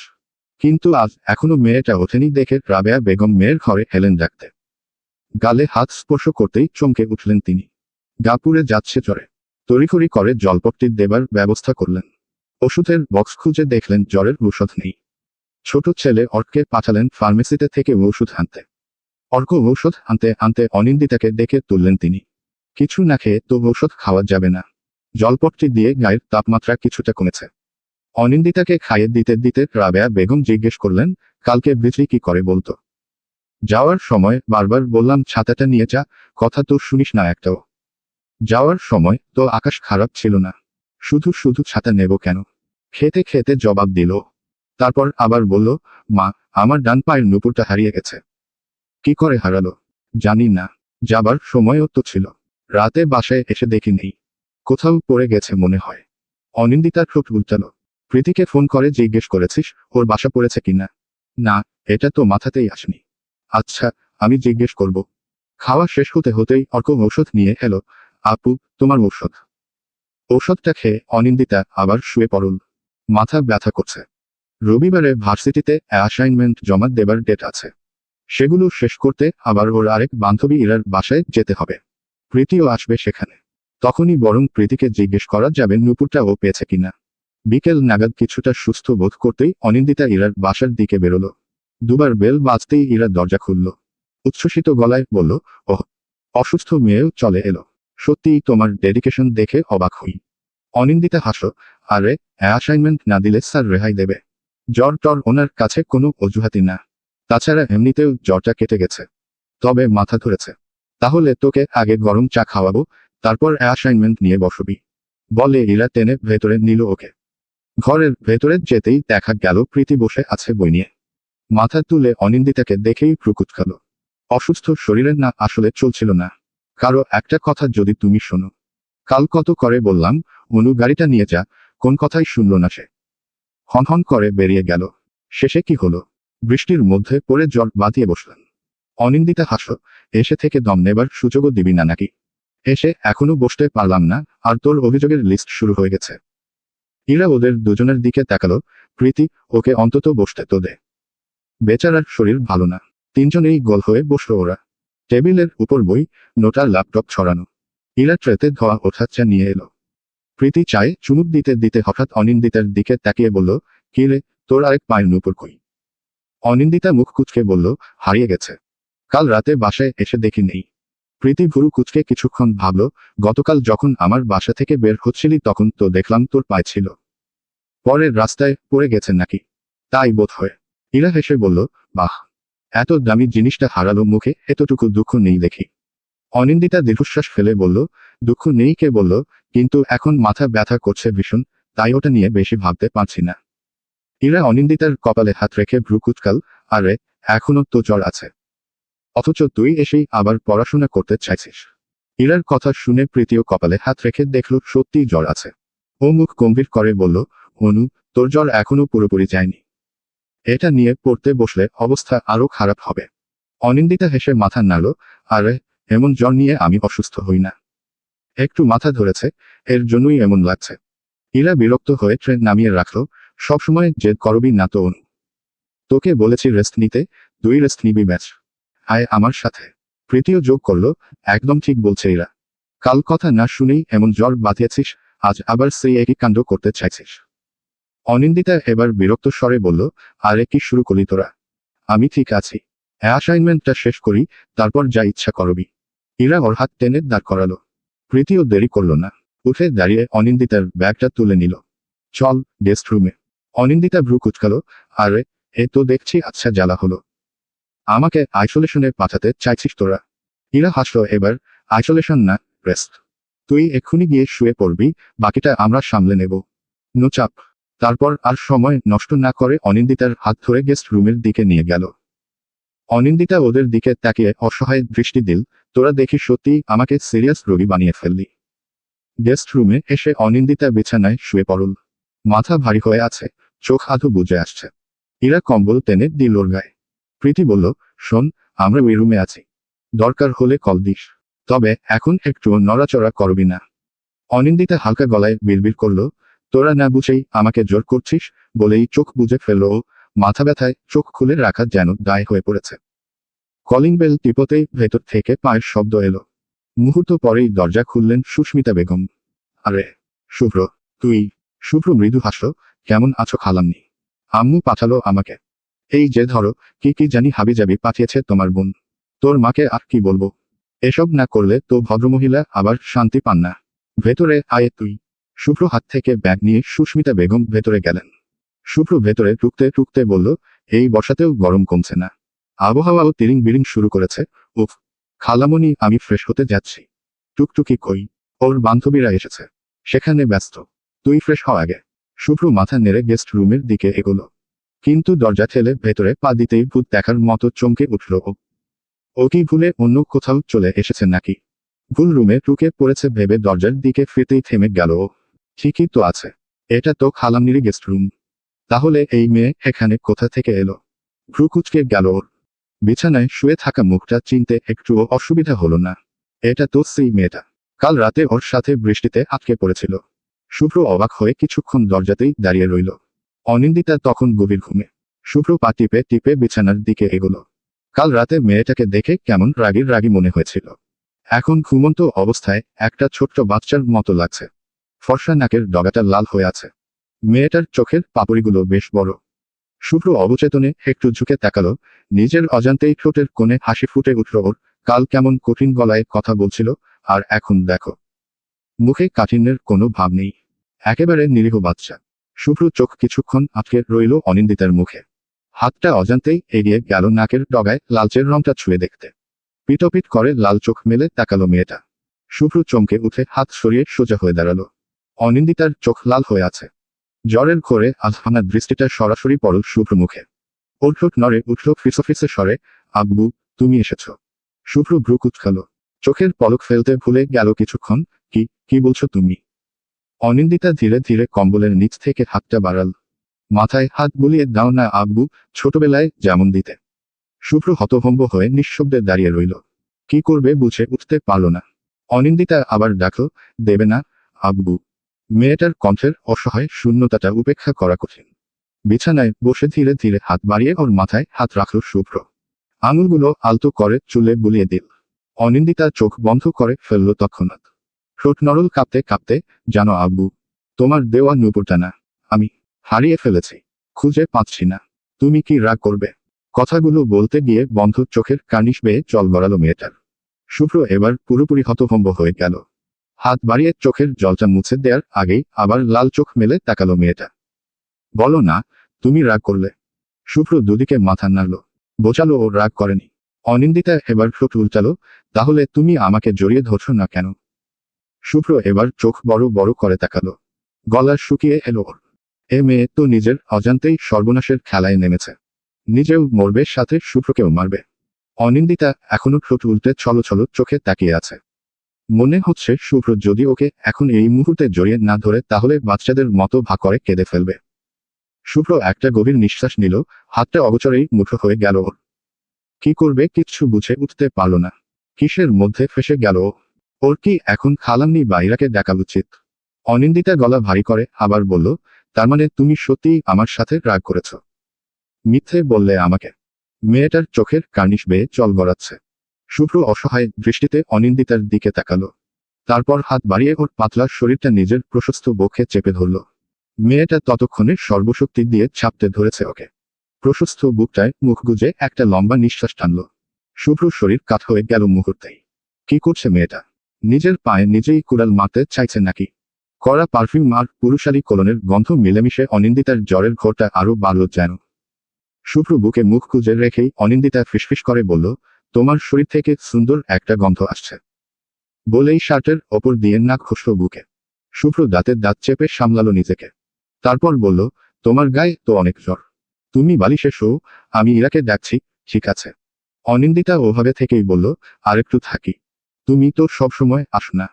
কিন্তু আজ এখনো মেয়েটা ওঠেনি দেখে রাবেয়া বেগম মেয়ের ঘরে এলেন ডাকতে। গালে হাত স্পর্শ করতেই চমকে উঠলেন তিনি। গা পুড়ে যাচ্ছে জ্বরে। তড়িঘড়ি করে জলপট্টি দেবার ব্যবস্থা করলেন। ওষুধের বক্স খুঁজে দেখলেন জ্বরের ঔষধ নেই। ছোট ছেলে অর্ককে পাঠালেন ফার্মেসিতে থেকে ওষুধ আনতে। অর্ক ঔষধ আনতে আনতে অনিন্দিতাকে ডেকে তুললেন তিনি। কিছু না খেয়ে তো ঔষধ খাওয়া যাবে না। জলপট্টি দিয়ে গায়ের তাপমাত্রা কিছুটা কমেছে। অনিন্দিতাকে খাইয়ে দিতে দিতে রাবেয়া বেগম জিজ্ঞেস করলেন, কালকে বিজলি কি করে বলতো? যাওয়ার সময় বারবার বললাম ছাতাটা নিয়ে যা, কথা তো শুনিস না একটাও। যাওয়ার সময় তো আকাশ খারাপ ছিল না, শুধু শুধু ছাতা নেব কেন? খেতে খেতে জবাব দিল। তারপর আবার বলল, মা, আমার ডান পায়ের নুপুরটা হারিয়ে গেছে। কি করে হারালো? জানি না। যাবার সময়ও তো ছিল। রাতে বাসায় এসে দেখি নেই। কোথাও পড়ে গেছে মনে হয়। অনিন্দিতার ঠোঁট উল্টালো। প্রীতিকে ফোন করে জিজ্ঞেস করেছিস ওর বাসা পড়েছে কিনা? না, এটা তো মাথাতেই আসেনি। আচ্ছা, আমি জিজ্ঞেস করব। খাওয়া শেষ হতে হতেই অর্ক ঔষধ নিয়ে এলো। আপু, তোমার ঔষধ। ঔষধটা খেয়ে অনিন্দিতা আবার শুয়ে পড়ল। মাথা ব্যথা করছে। রবিবারে ভার্সিটিতে অ্যাসাইনমেন্ট জমা দেবার ডেট আছে। সেগুলো শেষ করতে আবার ওর আরেক বান্ধবী ইরার বাসায় যেতে হবে। প্রীতিও আসবে সেখানে। তখনই বরং প্রীতিকে জিজ্ঞেস করা যাবে নুপুরটা ও পেয়েছে কিনা। বিকেল নাগাদ কিছুটা সুস্থ বোধ করতেই অনিন্দিতা ইরার বাসার দিকে বেরোলো। দুবার বেল বাজতেই ইরা দরজা খুলল। উচ্ছ্বসিত গলায় বলল, ওহ, অসুস্থ মেয়েও চলে এলো। সত্যিই তোমার ডেডিকেশন দেখে অবাক হই। অনিন্দিতা হাসল। আরে, অ্যাসাইনমেন্ট না দিলে স্যার রেহাই দেবে? জ্বর টর ওনার কাছে কোনো অজুহাতই না। তাছাড়া এমনিতেও জ্বরটা কেটে গেছে। তবে মাথা ধরেছে। তাহলে তোকে আগে গরম চা খাওয়াবো, তারপর অ্যাসাইনমেন্ট নিয়ে বসবি, বলে ইরা টেনে ভেতরে নিল ওকে। ঘরের ভেতরে যেতেই দেখা গেল প্রীতি বসে আছে বই নিয়ে। মাথা তুলে অনিন্দিতাকে দেখেই ভ্রু কুঁচকাল। অসুস্থ শরীরের না আসলে চলছিল না। কারো একটা কথা যদি তুমি শোনো। কাল কত করে বললাম অনু গাড়িটা নিয়ে যা, কোন কথাই শুনল না সে। হনহন করে বেরিয়ে গেল। শেষে কি হলো? বৃষ্টির মধ্যে পড়ে জ্বর বাঁধিয়ে বসলেন। অনিন্দিতা হাসল। এসে থেকে দম নেবার সুযোগও দিবি না নাকি? এসে এখনো বসতে পারলাম না, আর তোর অভিযোগের লিস্ট শুরু হয়ে গেছে। ইরা ওদের দুজনের দিকে তাকালো। প্রীতি, ওকে অন্তত বসতে তো দে। বেচারার শরীর ভালো না। তিনজনেই গোল হয়ে বসল ওরা। টেবিলের উপর বই, নোটার ল্যাপটপ ছড়ানো। ইরা ট্রেতে ধোয়া ওঠা চা নিয়ে এলো। প্রীতি চায়ে চুমুক দিতে দিতে হঠাৎ অনিন্দিতার দিকে তাকিয়ে বলল, কি রে, তোর আরেক পায়ের নুপুর কই? অনিন্দিতা মুখ কুঁচকে বলল, হারিয়ে গেছে। কাল রাতে বাসায় এসে দেখি নেই। প্রীতি ভুরু কুঁচকে কিছুক্ষণ ভাবল, গতকাল যখন আমার বাসা থেকে বের হচ্ছিলি তখন তো দেখলাম তোর পায়ে ছিল। পরের রাস্তায় পড়ে গেছে নাকি? তাই বোধ হয়। ইরা হেসে বলল, বাহ, এত দামি জিনিসটা হারালো মুখে এতটুকু দুঃখ নেই দেখি। অনিন্দিতা দীর্ঘশ্বাস ফেলে বলল, দুঃখ নেই কে বলল, কিন্তু এখন মাথা ব্যথা করছে ভীষণ, তাই ওটা নিয়ে বেশি ভাবতে পারছি না। ইরা অনিন্দিতার কপালে হাত রেখে ভ্রু কুঁচকাল। আরে, এখনো তো জ্বর আছে, অথচ তুই এসেই আবার পড়াশোনা করতে চাইছিস। ইরার কথা শুনে প্রীতিও কপালে হাত রেখে দেখল সত্যিই জ্বর আছে। ও মুখ গম্ভীর করে বলল, অনু, তোর জ্বর এখনো পুরোপুরি যায়নি। এটা নিয়ে পড়তে বসলে অবস্থা আরো খারাপ হবে। অনিন্দিতা হেসে মাথা নাড়ল। আরে, এমন জ্বর নিয়ে আমি অসুস্থ হই না। একটু মাথা ধরেছে, এর জন্যই এমন লাগছে। ইরা বিরক্ত হয়ে ট্রেন নামিয়ে রাখল। সবসময় জেদ করবি না তো অনু। তোকে বলেছি রেস্ট নিতে, তুই রেস্ট নিবি ব্যাস। আয় আমার সাথে। প্রীতিও যোগ করল, একদম ঠিক বলছে ইরা। কাল কথা না শুনেই এমন জ্বর বাঁধিয়েছিস, আজ আবার সেই একই কাণ্ড করতে চাইছিস। অনিন্দিতা এবার বিরক্ত স্বরে বলল, আরে কি শুরু করলি তোরা? আমি ঠিক আছি। অ্যাসাইনমেন্টটা শেষ করি, তারপর যা ইচ্ছা করবি। ইরা ওর হাত টেনে দাঁড় করালো। প্রীতিও দেরি করল না। উঠে দাঁড়িয়ে অনিন্দিতার ব্যাগটা তুলে নিল। চল, গেস্ট রুমে। অনিন্দিতা ভ্রু কুঁচকালো। আরে, এ তো দেখছি আচ্ছা জ্বালা হলো। আমাকে আইসোলেশনে পাঠাতে চাইছিস তোরা? ইরা হাসল এবার। আইসোলেশন না, রেস্ট। তুই এক্ষুনি গিয়ে শুয়ে পড়বি, বাকিটা আমরা সামলে নেব। নো চাপ। তারপর আর সময় নষ্ট না করে অনিন্দিতার হাত ধরে গেস্ট রুমের দিকে নিয়ে গেল। অনিন্দিতা ওদের দিকে তাকিয়ে অসহায় দৃষ্টি দিল। তোরা দেখি সত্যিই আমাকে সিরিয়াস রোগী বানিয়ে ফেললি। গেস্ট রুমে এসে অনিন্দিতা বিছানায় শুয়ে পড়ল। মাথা ভারী হয়ে আছে, চোখ আধো বুজে আসছে। ইরা কম্বল টেনে দিল ওর গায়ে। প্রীতি বলল, শোন, আমরা ওই রুমে আছি। দরকার হলে কল দিস। তবে এখন একটু নড়াচড়া করবি না। অনিন্দিতা হালকা গলায় বিড়বিড় করল, তোরা না বুঝেই আমাকে জোর করছিস, বলেই চোখ বুজে ফেলল ও। মাথা ব্যথায় চোখ খুলে রাখা যেন দায় হয়ে পড়েছে। কলিং বেল টিপতেই ভেতর থেকে পায়ের শব্দ এলো। মুহূর্ত পরেই দরজা খুললেন সুস্মিতা বেগম। আরে শুভ্র, তুই? শুভ্র মৃদু হাসল। কেমন আছো খালাম্নি? আম্মু পাঠালো আমাকে। এই যে ধরো, কি কি জানি হাবিজাবি পাঠিয়েছে তোমার বোন। তোর মাকে আর কি বলবো? এসব না করলে তো ভদ্রমহিলা আবার শান্তি পান না। ভেতরে আয় তুই। শুভ্র হাত থেকে ব্যাগ নিয়ে সুস্মিতা বেগম ভেতরে গেলেন। শুভ্র ভেতরে টুকতে টুকতে বলল, এই বর্ষাতেও গরম কমছে না। আবহাওয়াও তিরিং বিরিং শুরু করেছে। উফ, খালামণি আমি ফ্রেশ হতে যাচ্ছি। টুকটুকি কই? ওর বান্ধবীরা এসেছে, সেখানে ব্যস্ত। তুই ফ্রেশ হ আগে। শুভ্র মাথা নেড়ে গেস্ট রুমের দিকে এগোলো। কিন্তু দরজা ঠেলে ভেতরে পা দিতেই ভূত দেখার মতো চমকে উঠল ও। ও কি ভুলে অন্য কোথাও চলে এসেছে নাকি? ভুল রুমে ঢুকে পড়েছে ভেবে দরজার দিকে ফিরতেই থেমে গেল ও। ঠিকই তো আছে, এটা তো খালামনিরই গেস্ট রুম। তাহলে এই মেয়ে এখানে কোথা থেকে এলো? ভ্রু কুঁচকে গেল ওর। বিছানায় শুয়ে থাকা মুখটা চিনতে একটুও অসুবিধা হলো না। এটা তো সেই মেয়েটা, কাল রাতে ওর সাথে বৃষ্টিতে আটকে পড়েছিল। শুভ্র অবাক হয়ে কিছুক্ষণ দরজাতেই দাঁড়িয়ে রইল। অনিন্দিতা তখন গভীর ঘুমে। শুভ্র পা টিপে টিপে বিছানার দিকে এগোলো। কাল রাতে মেয়েটাকে দেখে কেমন রাগী রাগী মনে হয়েছিল। এখন ঘুমন্ত অবস্থায় একটা ছোট্ট বাচ্চার মতো লাগছে। ফর্সা নাকের ডগাটা লাল হয়ে আছে। মেয়েটার চোখের পাপড়িগুলো বেশ বড়। শুভ্র অবচেতনে একটু ঝুঁকে তাকালো। নিজের অজান্তেই ঠোঁটের কোণে হাসি ফুটে উঠল ওর। কাল কেমন কঠিন গলায় কথা বলছিল, আর এখন দেখো, মুখে কাঠিন্যের কোনো ভাব নেই। একেবারে নিরীহ বাচ্চা। শুভ্র চোখ কিছুক্ষণ আটকে রইল অনিন্দিতার মুখে। হাতটা অজান্তেই এগিয়ে গেল নাকের ডগায় লালচের রংটা ছুঁয়ে দেখতে। পিটপিট করে লাল চোখ মেলে তাকালো মেয়েটা। শুভ্র চমকে উঠে হাত সরিয়ে সোজা হয়ে দাঁড়ালো। অনিন্দিতার চোখ লাল হয়ে আছে। জ্বরের ঘোরে আধভাঙা দৃষ্টিটা সরাসরি পড়ল শুভ্র মুখে। ওর ঠোঁট নড়ে উঠল ফিসফিসে স্বরে, আব্বু, তুমি এসেছ। শুভ্র ভ্রু কুঁচকালো। চোখের পলক ফেলতে ভুলে গেল কিছুক্ষণ। কি বলছো তুমি? অনিন্দিতা ধীরে ধীরে কম্বলের নিচ থেকে হাতটা বাড়াল। মাথায় হাত বুলিয়ে দাও না আব্বু, ছোটবেলায় যেমন দিতে। শুভ্র হতভম্ব হয়ে নিঃশব্দে দাঁড়িয়ে রইল। কি করবে বুঝে উঠতে পারল না। অনিন্দিতা আবার ডাকল, দেবে না আব্বু? মেয়েটার কণ্ঠের অসহায় শূন্যতাটা উপেক্ষা করা কঠিন। বিছানায় বসে ধীরে ধীরে হাত বাড়িয়ে ওর মাথায় হাত রাখল শুভ্র। আঙুলগুলো আলতো করে চুলে বুলিয়ে দিল। অনিন্দিতা চোখ বন্ধ করে ফেলল তৎক্ষণাৎ। ঠোঁট নরল কাঁপতে কাঁপতে, জানো আব্বু, তোমার দেওয়া নূপুরটা না, আমি হারিয়ে ফেলেছি। খুঁজে পাচ্ছি না। তুমি কি রাগ করবে? কথাগুলো বলতে গিয়ে বন্ধ চোখের কার্নিশ বেয়ে জল গড়ালো মেয়েটার। শুভ্র এবার পুরোপুরি হতভম্ব হয়ে গেল। হাত বাড়িয়ে চোখের জলটা মুছে দেওয়ার আগেই আবার লাল চোখ মেলে তাকালো মেয়েটা। বলো না, তুমি রাগ করলে? শুভ্র দুদিকে মাথা নাড়ল। বোঝালো ও রাগ করেনি। অনিন্দিতা এবার ঠোঁট উল্টালো, তাহলে তুমি আমাকে জড়িয়ে ধরছো না কেন? শুভ্র এবার চোখ বড় বড় করে তাকালো। গলা শুকিয়ে এলো ওর। এ মেয়ে তো নিজের অজান্তেই সর্বনাশের খেলায় নেমেছে। নিজেও মরবে, সাথে শুভ্রকেও মারবে। অনিন্দিতা এখনো ঠোঁট উল্টে ছলো ছলো চোখে তাকিয়ে আছে। মনে হচ্ছে শুভ্র যদি ওকে এখন এই মুহূর্তে জড়িয়ে না ধরে তাহলে বাচ্চাদের মতো ভা করে কেঁদে ফেলবে। শুভ্র একটা গভীর নিঃশ্বাস নিল। হাতটা অগোচরেই মুঠো হয়ে গেল ওর। কি করবে কিচ্ছু বুঝে উঠতে পারল না। কিসের মধ্যে ফেসে গেল ও? ওর কি এখন খালাম্নি বাইরাকে ডাকা উচিত? অনিন্দিতা গলা ভারী করে আবার বলল, তার মানে তুমি সত্যিই আমার সাথে রাগ করেছ? মিথ্যে বললে আমাকে? মেয়েটার চোখের কার্নিশ বেয়ে জল গড়াচ্ছে। শুভ্র অসহায় দৃষ্টিতে অনিন্দিতার দিকে তাকালো। তারপর হাত বাড়িয়ে ওর পাতলা শরীরটা নিজের প্রশস্ত বক্ষে চেপে ধরল। মেয়েটা ততক্ষণে সর্বশক্তি দিয়ে চাপতে ধরেছে ওকে। প্রশস্ত বুকটায় মুখ গুজে একটা লম্বা নিঃশ্বাস টানল। শুভ্র শরীর কাঠ হয়ে গেল মুহূর্তেই। কি করছে মেয়েটা? নিজের পায়ে নিজেই কুড়াল মারতে চাইছে নাকি? কড়া পারফিউম আর পুরুষালী কোলনের গন্ধ মিলেমিশে অনিন্দিতার জ্বরের ঘোরটা আরো বাড়ল যেন। শুভ্র বুকে মুখ গুজে রেখেই অনিন্দিতা ফিসফিস করে বলল, তোমার শরীর থেকে সুন্দর একটা গন্ধ আসছে। বলেই শার্টের ওপর দিয়ে নাক ঘষল বুকে। শুভ্র দাঁতের দাঁত চেপে সামলালো নিজেকে। তারপর বলল, তোমার গায়ে তো অনেক জ্বর। তুমি বালিশে শো, আমি ইরাকে ডাকছি, ঠিক আছে? অনিন্দিতা ওভাবে থেকেই বলল, আরেকটু থাকি। তুমি তো সবসময় আসো না।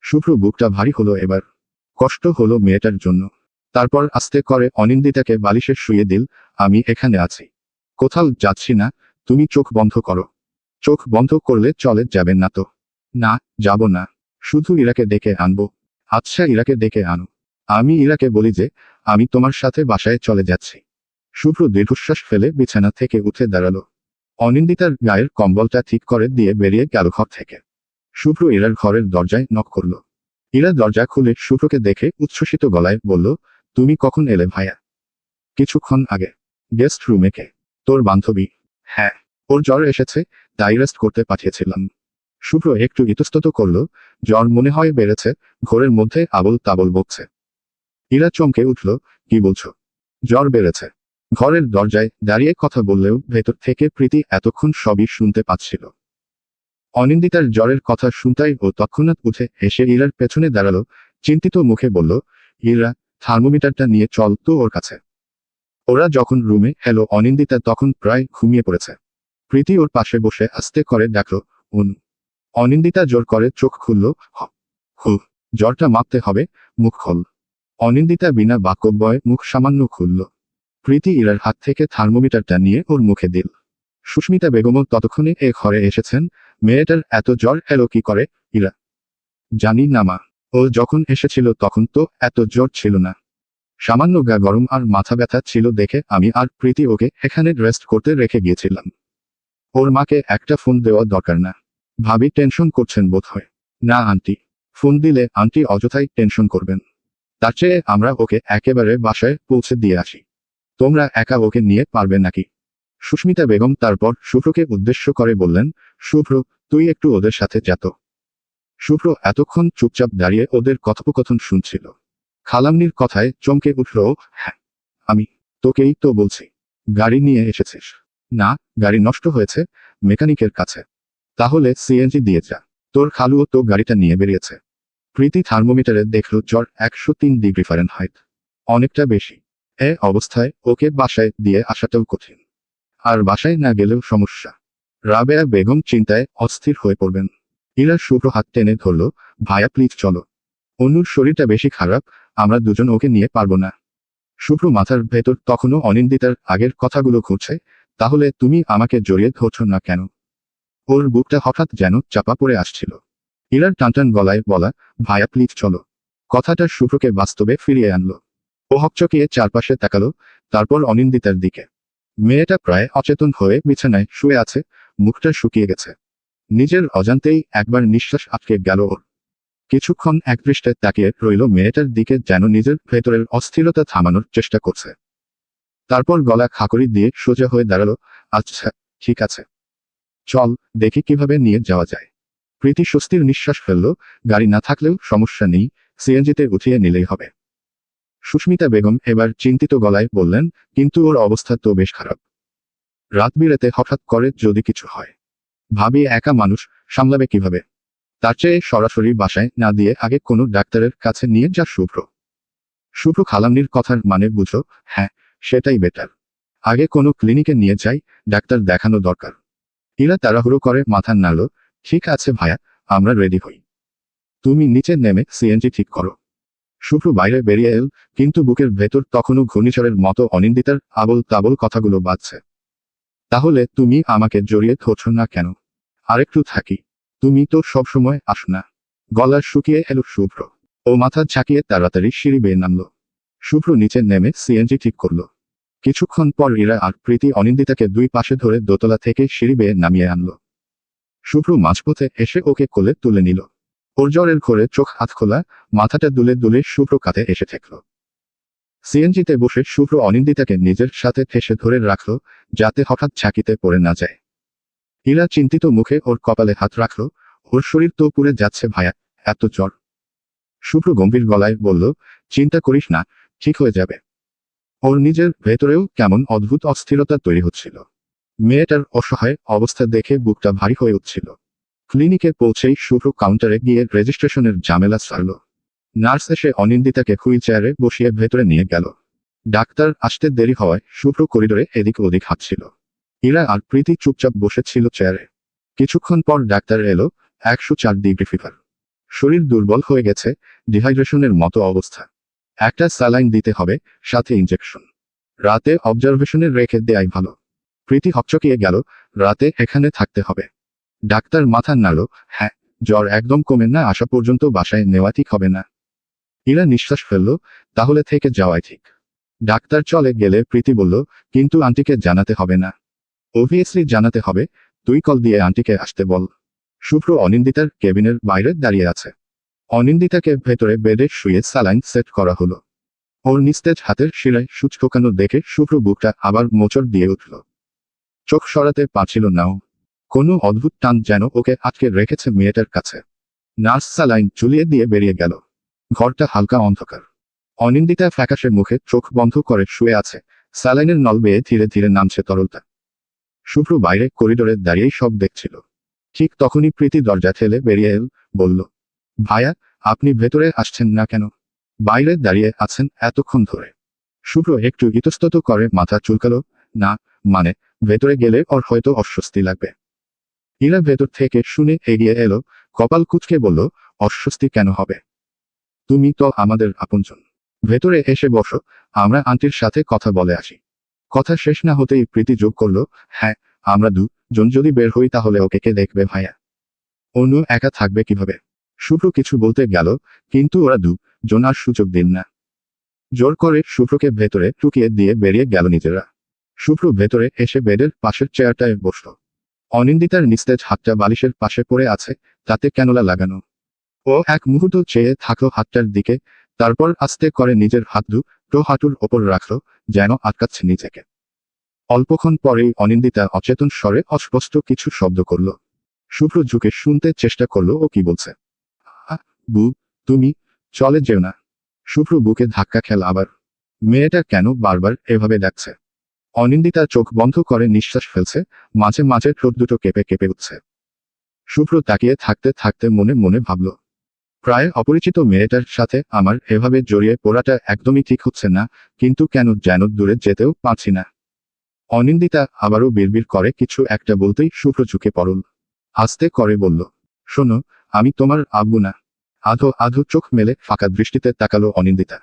শুভ্র বুকটা ভারী হলো এবার। কষ্ট হলো মেয়েটার জন্য। তারপর আস্তে করে অনিন্দিতাকে বালিশে শুয়ে দিল, আমি এখানে আছি। কোথাও যাচ্ছি না, তুমি চোখ বন্ধ করো। চোখ বন্ধ করলে চলে যাবে না তো? না, যাব না। শুধু ইরাকে ডেকে আনবো। আচ্ছা, ইরাকে ডেকে আনো। আমি ইরাকে বলি যে আমি তোমার সাথে বাসায় চলে যাচ্ছি। শুভ্র দীর্ঘশ্বাস ফেলে বিছানা থেকে উঠে দাঁড়ালো। অনিন্দিতার গায়ের কম্বলটা ঠিক করে দিয়ে বেরিয়ে গেল ঘর থেকে। শুভ্র ইরার ঘরের দরজায় নক করল। ইরা দরজা খুলে শুভ্রকে দেখে উচ্ছ্বসিত গলায় বলল, তুমি কখন এলে ভাইয়া? কিছুক্ষণ আগে। গেস্ট রুমে কে? তোর বান্ধবী। হ্যাঁ, ওর জ্বর এসেছে, তাই রেস্ট করতে পাঠিয়েছিলাম। শুভ্র একটু ইতস্তত করল, জ্বর মনে হয় বেড়েছে, ঘরের মধ্যে আবল তাবল বকছে। ইরা চমকে উঠল, কি বলছো? জ্বর বেড়েছে? ঘরের দরজায় দাঁড়িয়ে কথা বললেও ভেতর থেকে প্রীতি এতক্ষণ সবই শুনতে পাচ্ছিল। অনিন্দিতার জ্বরের কথা শুনতাই ও তৎক্ষণাৎ উঠে এসে ইরার পেছনে দাঁড়ালো, চিন্তিত মুখে বলল, ইরা, থার্মোমিটারটা নিয়ে চল তো ওর কাছে। ওরা যখন রুমে এলো অনিন্দিতা তখন প্রায় ঘুমিয়ে পড়েছে। প্রীতি ওর পাশে বসে আস্তে করে ডাকল, অনু। অনিন্দিতা জোর করে চোখ খুলল, হু, জ্বরটা মাপতে হবে, মুখ খোল। অনিন্দিতা বিনা বাক্যব্যয়ে মুখ সামান্য খুলল। প্রীতি ইরার হাত থেকে থার্মোমিটারটা নিয়ে ওর মুখে দিল। সুস্মিতা বেগমও ততক্ষণে এ ঘরে এসেছেন। মেয়েটার এত জ্বর এলো কি করে? ইরা, জানি না মা, ও যখন এসেছিল তখন তো এত জ্বর ছিল না। সামান্য গা গরম আর মাথা ব্যথা ছিল দেখে আমি আর প্রীতি ওকে এখানে রেস্ট করতে রেখে গিয়েছিলাম। ওর মাকে একটা ফোন দেওয়া দরকার না? ভাবি টেনশন করছেন বোধহয়। না আন্টি, ফোন দিলে আন্টি অযথাই টেনশন করবেন। তার চেয়ে আমরা ওকে একেবারে বাসায় পৌঁছে দিয়ে আসি। তোমরা একা ওকে নিয়ে পারবে নাকি? সুস্মিতা বেগম তারপর শুভ্রকে উদ্দেশ্য করে বললেন, শুভ্র, তুই একটু ওদের সাথে যেত। শুভ্র এতক্ষণ চুপচাপ দাঁড়িয়ে ওদের কথোপকথন শুনছিল। খালামনির কথায় চমকে উঠল, হ্যাঁ, আমি তোকেই তো বলছি। গাড়ি নিয়ে এসেছিস? না, গাড়ি নষ্ট হয়েছে, মেকানিকের কাছে। তাহলে সিএনজি দিয়ে যা। তোর খালুও তো গাড়িটা নিয়ে বেরিয়েছে। প্রীতি থার্মোমিটারে দেখল জ্বর 103 ডিগ্রি ফারেনহাইট। অনেকটা বেশি। এ অবস্থায় ওকে বাসায় দিয়ে আসাটাও কঠিন। আর বাসায় না গেলেও সমস্যা। রাবেয়া বেগম চিন্তায় অস্থির হয়ে পড়বেন। ইরা শুভ্র হাত টেনে ধরল, ভাইয়া প্লিজ চলো। অনুর শরীরটা বেশি খারাপ, আমরা দুজন ওকে নিয়ে পারবো না। শুভ্র মাথার ভেতর তখনও অনিন্দিতার আগের কথাগুলো ঘুরছে, তাহলে তুমি আমাকে জড়িয়ে ধরছ না কেন? ওর বুকটা হঠাৎ যেন চাপা পড়ে আসছিল। ইরার টানটান গলায় বলা, ভাইয়া প্লিজ চলো, কথাটা শুভ্রকে বাস্তবে ফিরিয়ে আনলো। ও হকচকিয়ে চারপাশে তাকালো, তারপর অনিন্দিতার দিকে। মেয়েটা প্রায় অচেতন হয়ে বিছানায় শুয়ে আছে, মুখটা শুকিয়ে গেছে। নিজের অজান্তেই একবার নিঃশ্বাস আটকে গেল ওর। কিছুক্ষণ একদৃষ্টে তাকিয়ে রইল মেয়েটার দিকে, যেন নিজের ভেতরের অস্থিরতা থামানোর চেষ্টা করছে। তারপর গলা খাকড়ি দিয়ে সোজা হয়ে দাঁড়ালো, আচ্ছা, ঠিক আছে, চল দেখি কিভাবে নিয়ে যাওয়া যায়। প্রীতি স্বস্তির নিঃশ্বাস ফেলল, গাড়ি না থাকলেও সমস্যা নেই, সিএনজিতে উঠিয়ে নিলেই হবে। সুস্মিতা বেগম এবার চিন্তিত গলায় বললেন, কিন্তু ওর অবস্থা তো বেশ খারাপ। রাত বিরেতে হঠাৎ করে যদি কিছু হয়, ভাবি একা মানুষ সামলাবে কিভাবে? তার চেয়ে সরাসরি বাসায় না দিয়ে আগে কোনো ডাক্তারের কাছে নিয়ে যা শুভ্র। শুভ্র খালামনির কথার মানে বুঝো, হ্যাঁ, সেটাই বেটার। আগে কোনো ক্লিনিকে নিয়ে যাই, ডাক্তার দেখানো দরকার। ইরা তাড়াহুড়ো করে মাথা নাড়ল, ঠিক আছে ভাইয়া, আমরা রেডি হই। তুমি নিচে নেমে সিএনজি ঠিক করো। শুভ্র বাইরে বেরিয়ে এল, কিন্তু বুকের ভেতর তখনও ঘূর্ণিঝড়ের মতো অনিন্দিতার আবল তাবল কথাগুলো বাজছে। তাহলে তুমি আমাকে জড়িয়ে ধরছ না কেন? আরেকটু থাকি। তুমি তো সবসময় আসো না। গলা শুকিয়ে এলো শুভ্র। ও মাথা ঝাঁকিয়ে তাড়াতাড়ি সিঁড়ি বেয়ে নামল। শুভ্র নিচে নেমে সিএনজি ঠিক করল। কিছুক্ষণ পর ইরা আর প্রীতি অনিন্দিতাকে দুই পাশে ধরে দোতলা থেকে সিঁড়ি বেয়ে নামিয়ে আনল। শুভ্র মাঝপথে এসে ওকে কোলে তুলে নিল। ওর জ্বরের ঘোরে চোখ হাত খোলা, মাথাটা দুলে দুলে শুভ্র কাঁধে এসে ঠেকল। সিএনজিতে বসে শুভ্র অনিন্দিতাকে নিজের সাথে ঠেসে ধরে রাখল, যাতে হঠাৎ ঝাঁকিতে পড়ে না যায়। ইরা চিন্তিত মুখে ওর কপালে হাত রাখল, ওর শরীর তো পুড়ে যাচ্ছে ভাইয়া, এত জ্বর। শুভ্র গম্ভীর গলায় বলল, চিন্তা করিস না, ঠিক হয়ে যাবে। ওর নিজের ভেতরেও কেমন অদ্ভুত অস্থিরতা তৈরি হচ্ছিল। মেয়েটার অসহায় অবস্থা দেখে বুকটা ভারী হয়ে উঠছিল। ক্লিনিকে পৌঁছেই শুভ্র কাউন্টারে গিয়ে রেজিস্ট্রেশনের ঝামেলা সারল। নার্স এসে অনিন্দিতাকে হুইল চেয়ারে বসিয়ে ভেতরে নিয়ে গেল। ডাক্তার আসতে দেরি হওয়ায় শুভ্র করিডোরে এদিক ওদিক হাঁটছিল। ইরা আর প্রীতি চুপচাপ বসেছিল চেয়ারে। কিছুক্ষণ পর ডাক্তার এলো, 104 ডিগ্রি ফিভার। শরীর দুর্বল হয়ে গেছে, ডিহাইড্রেশনের মতো অবস্থা। একটা স্যালাইন দিতে হবে, সাথে ইনজেকশন। রাতে অবজারভেশনে রেখে দেয়াই ভালো। প্রীতি হকচকিয়ে গেল, রাতে এখানে থাকতে হবে? ডাক্তার মাথা নাড়ল, হ্যাঁ, জ্বর একদম কমে না আসা পর্যন্ত বাসায় নেওয়া ঠিক হবে না। ইরা নিঃশ্বাস ফেলল, তাহলে থেকে যাওয়াই ঠিক। ডাক্তার চলে গেলে প্রীতি বলল, কিন্তু আন্টিকে জানাতে হবে না। অবভিয়াসলি জানাতে হবে, তুই কল দিয়ে আন্টিকে আসতে বল। শুভ্র অনিন্দিতার কেবিনের বাইরে দাঁড়িয়ে আছে। অনিন্দিতাকে ভেতরে বেডে শুয়ে স্যালাইন সেট করা হলো। ওর নিস্তেজ হাতের শিরায় সূচ ঢোকানো দেখে শুভ্র বুকটা আবার মোচড় দিয়ে উঠল। চোখ সরাতে পারছিল নাও। কোনো অদ্ভুত টান যেন ওকে আটকে রেখেছে মেয়েটার কাছে। নার্স স্যালাইন ঝুলিয়ে দিয়ে বেরিয়ে গেল। ঘরটা হালকা অন্ধকার। অনিন্দিতা ফ্যাকাশে মুখে চোখ বন্ধ করে শুয়ে আছে। স্যালাইনের নল বেয়ে ধীরে ধীরে নামছে তরলতা। শুভ্র বাইরে করিডোরে দাঁড়িয়েই সব দেখছিল। ঠিক তখনই প্রীতি দরজা ঠেলে বেরিয়ে এল, বলল, ভাইয়া, আপনি ভেতরে আসছেন না কেন? বাইরে দাঁড়িয়ে আছেন এতক্ষণ ধরে। শুভ্র একটু ইতস্তত করে মাথা চুলকালো, না, মানে, ভেতরে গেলে ওর হয়তো অস্বস্তি লাগবে। ইরা ভেতর থেকে শুনে এগিয়ে এলো, কপাল কুঁচকে বলল, অস্বস্তি কেন হবে? তুমি তো আমাদের আপনজন। ভেতরে এসে বসো, আমরা আন্টির সাথে কথা বলে আসি। কথা শেষ না হতেই প্রীতি যোগ করল, হ্যাঁ, আমরা দুজন যদি বের হই তাহলে ওকে কে দেখবে ভাইয়া? অন্য একা থাকবে কিভাবে? শুভ্র কিছু বলতে গেল, কিন্তু ওরা দুজন আর সুযোগ দিন না। জোর করে শুভ্রকে ভেতরে ঢুকিয়ে দিয়ে বেরিয়ে গেল নিজেরা। শুভ্র ভেতরে এসে বেডের পাশের চেয়ারটায় বসল। অনিন্দিতার নিস্তেজ হাতটা বালিশের পাশে পড়ে আছে, তাতে ক্যানোলা লাগানো। ও এক মুহূর্ত চেয়ে থাকলো হাতটার দিকে, তারপর আস্তে করে নিজের হাত দুটো হাঁটুর ওপর রাখলো, যেন আটকাচ্ছে নিজেকে। অল্পক্ষণ পরেই অনিন্দিতা অচেতন স্বরে অস্পষ্ট কিছু শব্দ করল। শুভ্র ঝুঁকে শুনতে চেষ্টা করলো ও কি বলছে। বু, তুমি চলে যেও না। শুভ্র বুকে ধাক্কা খেল আবার। মেয়েটা কেন বারবার এভাবে ডাকছে? অনিন্দিতা চোখ বন্ধ করে নিঃশ্বাস ফেলছে, মাঝে মাঝে ঠোঁট দুটো কেঁপে কেঁপে উঠছে। শুভ্র তাকিয়ে থাকতে থাকতে মনে মনে ভাবল, প্রায় অপরিচিত মেয়েটার সাথে আমার এভাবে জড়িয়ে পড়াটা একদমই ঠিক হচ্ছে না, কিন্তু কেন যেন দূরে যেতেও পারছি না। অনিন্দিতা আবারও বিড়বিড় করে কিছু একটা বলতেই শুভ্র ঝুঁকে পড়ল। আস্তে করে বলল, শোনো, আমি তোমার আব্বু না। আধো আধো চোখ মেলে ফাঁকা দৃষ্টিতে তাকালো অনিন্দিতা।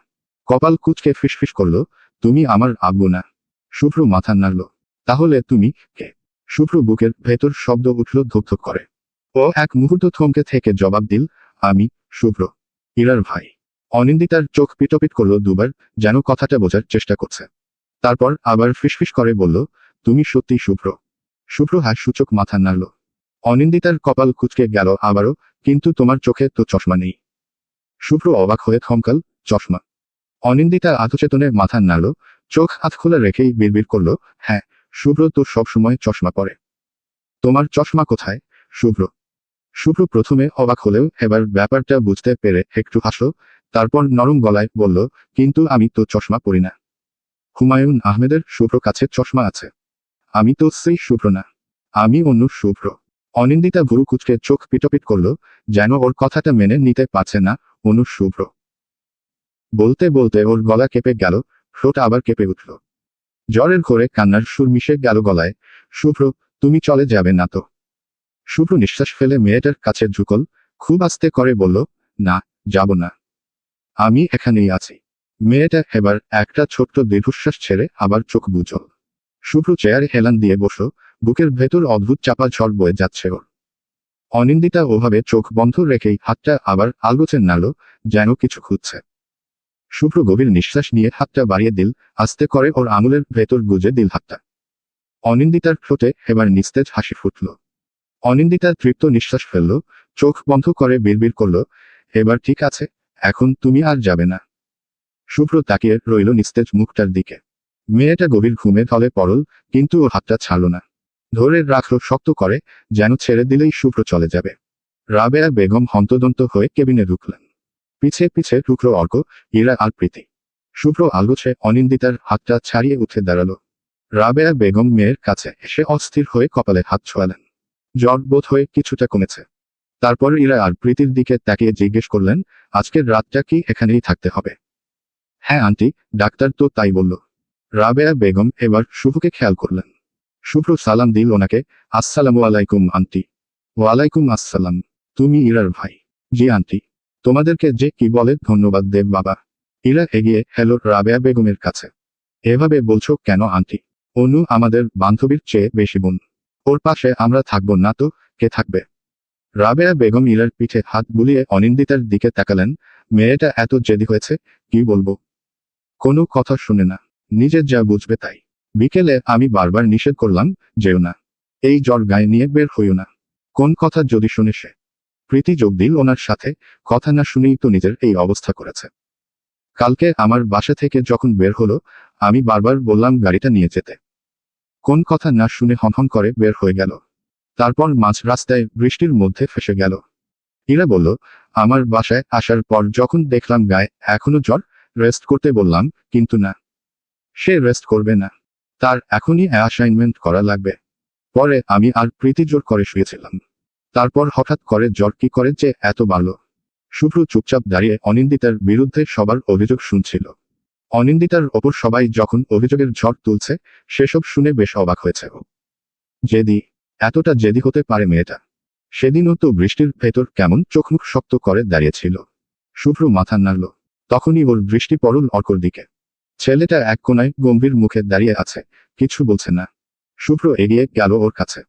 কপাল কুঁচকে ফিসফিস করল, তুমি আমার আব্বু না। শুভ্র মাথা নাড়ল। তাহলে তুমি কে? শুভ্র বুকের ভেতর শব্দ উঠল ধুকধুক করে। ও এক মুহূর্ত থমকে থেকে জবাব দিল, আমি শুভ্র, ইরার ভাই। অনিন্দিতার চোখ পিটপিট করল দুবার, যেন কথাটা বোঝার চেষ্টা করছে। তারপর আবার ফিসফিস করে বলল, তুমি সত্যি শুভ্র? শুভ্র হ্যাঁ সূচক মাথা নাড়ল। অনিন্দিতার কপাল কুঁচকে গেল আবারও, কিন্তু তোমার চোখে তো চশমা নেই। শুভ্র অবাক হয়ে থমকাল, চশমা? অনিন্দিতা আধচেতনে মাথা নাড়ল, চোখ হাত খোলা রেখেই বিড়বিড় করল, হ্যাঁ, শুভ্র তো সবসময় চশমা পরে। তোমার চশমা কোথায়, শুভ্র? শুভ্র প্রথমে অবাক হলেও এবার ব্যাপারটা বুঝতে পেরে একটু হাসল, তারপর নরম গলায় বলল, কিন্তু আমি তো চশমা পরি না। হুমায়ুন আহমেদের শুভ্র কাছে চশমা আছে। আমি তো সেই শুভ্র না, আমি অন্য শুভ্র। অনিন্দিতা ভুরু কুঁচকে চোখ পিটপিট করল, যেন ওর কথাটা মেনে নিতে পারছে না। অন্য শুভ্র বলতে বলতে ওর গলা কেঁপে গেল, ঠোঁট আবার কেঁপে উঠল। জ্বরের ঘোরে কান্নার সুর মিশে গেল গলায়। শুভ্র, তুমি চলে যাবে না তো? শুভ্র নিঃশ্বাস ফেলে মেয়েটার কাছে ঝুঁকল, খুব আস্তে করে বলল, না, যাব না। আমি এখানেই আছি। মেয়েটা এবার একটা ছোট্ট দীর্ঘশ্বাস ছেড়ে আবার চোখ বুজল। শুভ্র চেয়ারে হেলান দিয়ে বসল, বুকের ভেতর অদ্ভুত চাপা ঝড় বয়ে যাচ্ছে ওর। অনিন্দিতা ওভাবে চোখ বন্ধ রেখেই হাতটা আবার আলগোছে নাড়ল, যেন কিছু খুঁজছে। শুভ্র গভীর নিঃশ্বাস নিয়ে হাতটা বাড়িয়ে দিল, আস্তে করে ওর আঙুলের ভেতর গুজে দিল হাতটা। অনিন্দিতার ঠোঁটে এবার নিস্তেজ হাসি ফুটল। অনিন্দিতা তৃপ্ত নিঃশ্বাস ফেলল, চোখ বন্ধ করে বিড়বিড় করল, এবার ঠিক আছে, এখন তুমি আর যাবে না। শুভ্র তাকিয়ে রইল নিস্তেজ মুখটার দিকে। মেয়েটা গভীর ঘুমে ঢলে পড়ল, কিন্তু ওর হাতটা ছাড়ল না। ধরে রাখল শক্ত করে, যেন ছেড়ে দিলেই শুভ্র চলে যাবে। রাবেয়া বেগম হন্তদন্ত হয়ে কেবিনে ঢুকলেন। পিছে পিছে ঢুকল অর্ক, ইরা আর প্রীতি। শুভ্র আলগোছে অনিন্দিতার হাতটা ছাড়িয়ে উঠে দাঁড়ালো। রাবেয়া বেগম মেয়ের কাছে এসে অস্থির হয়ে কপালে হাত ছোঁয়ালেন। জ্বর বোধ হয়ে কিছুটা কমেছে। তারপর ইরা আর প্রীতির দিকে তাকিয়ে জিজ্ঞেস করলেন, আজকের রাতটা কি এখানেই থাকতে হবে? হ্যাঁ আন্টি, ডাক্তার তো তাই বলল। রাবেয়া বেগম এবার শুভকে খেয়াল করলেন। শুভ্র সালাম দিল ওনাকে, আসসালামু আলাইকুম আন্টি। ওয়ালাইকুম আসসালাম। তুমি ইরার ভাই? জি আন্টি। তোমাদেরকে যে কি বলে ধন্যবাদ দেব বাবা। ইরা এগিয়ে হেলো রাবেয়া বেগমের কাছে। এভাবে বলছো কেন আন্টি? অনু আমাদের বান্ধবীর চেয়ে বেশি বোন। ওর পাশে আমরা থাকবো না তো কে থাকবে? রাবেয়া বেগম ইরার পিঠে হাত বুলিয়ে অনিন্দিতার দিকে তাকালেন, মেয়েটা এত জেদি হয়েছে, কি বলবো। কোনো কথা শুনে না, নিজের যা বুঝবে তাই। বিকেলে আমি বারবার নিষেধ করলাম, যেও না, এই জ্বর গায়ে নিয়ে বের হইও না। কোন কথা যদি শুনে সে? প্রীতি যোগ দিল ওনার সাথে, কথা না শুনেই তো নিজের এই অবস্থা করেছে। কালকে আমার বাসা থেকে যখন বের হলো, আমি বারবার বললাম গাড়িটা নিয়ে যেতে। কোন কথা না শুনে হনহন করে বের হয়ে গেল। তারপর মাঝ রাস্তায় বৃষ্টির মধ্যে ফেসে গেল। ইরা বলল, আমার বাসায় আসার পর যখন দেখলাম গায়ে এখনো জ্বর, রেস্ট করতে বললাম, কিন্তু না, সে রেস্ট করবে না, তার এখনই অ্যাসাইনমেন্ট করা লাগবে। পরে আমি আর প্রীতি জোর করে শুয়েছিলাম। তারপর হঠাৎ করে জ্বর কি করে যে এত বাড়ল। শুভ্র চুপচাপ দাঁড়িয়ে অনিন্দিতার বিরুদ্ধে সবার অভিযোগ শুনছিল। অনিন্দিতার ওপর সবাই যখন অভিযোগের ঝড় তুলছে, সেসব শুনে বেশ অবাক হয়েছে ও। জেদি, এতটা জেদি হতে পারে মেয়েটা। সেদিনও তো বৃষ্টির ভেতর কেমন চোখমুখ শক্ত করে দাঁড়িয়েছিল। শুভ্র মাথা নাড়ল। তখনই ওর দৃষ্টি পড়ল অর্কর দিকে। ছেলেটা এক কোনায় গম্ভীর মুখে দাঁড়িয়ে আছে, কিছু বলছে না। শুভ্র এগিয়ে গেল ওর কাছে।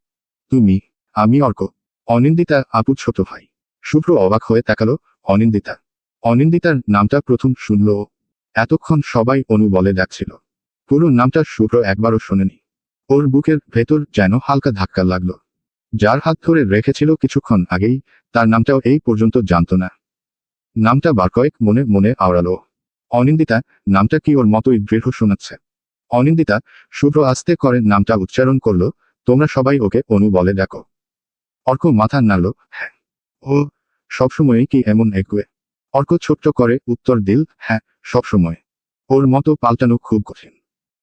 তুমি? আমি অর্ক, অনিন্দিতা আপু ছোট ভাই। শুভ্র অবাক হয়ে তাকালো। অনিন্দিতা? অনিন্দিতার নামটা প্রথম শুনল ও। এতক্ষণ সবাই অনু বলে ডাকছিল, পুরো নামটা শুভ্র একবারও শোনেনি। ওর বুকের ভেতর যেন হালকা ধাক্কা লাগলো। যার হাত ধরে রেখেছিল কিছুক্ষণ আগেই, তার নামটাও এই পর্যন্ত জানতো না। নামটা বার কয়েক মনে মনে আওড়ালো। অনিন্দিতা, নামটা কি ওর মতোই দৃঢ় শোনাচ্ছে। অনিন্দিতা। শুভ্র আস্তে করে নামটা উচ্চারণ করলো। তোমরা সবাই ওকে অনু বলে ডাকো। অর্ক মাথা নাড়ল। হ্যাঁ। ও সবসময়ই কি এমন এগুয়ে? অর্ক ছোট্ট করে উত্তর দিল, হ্যাঁ, সবসময়। ওর মতো পাল্টানো খুব কঠিন।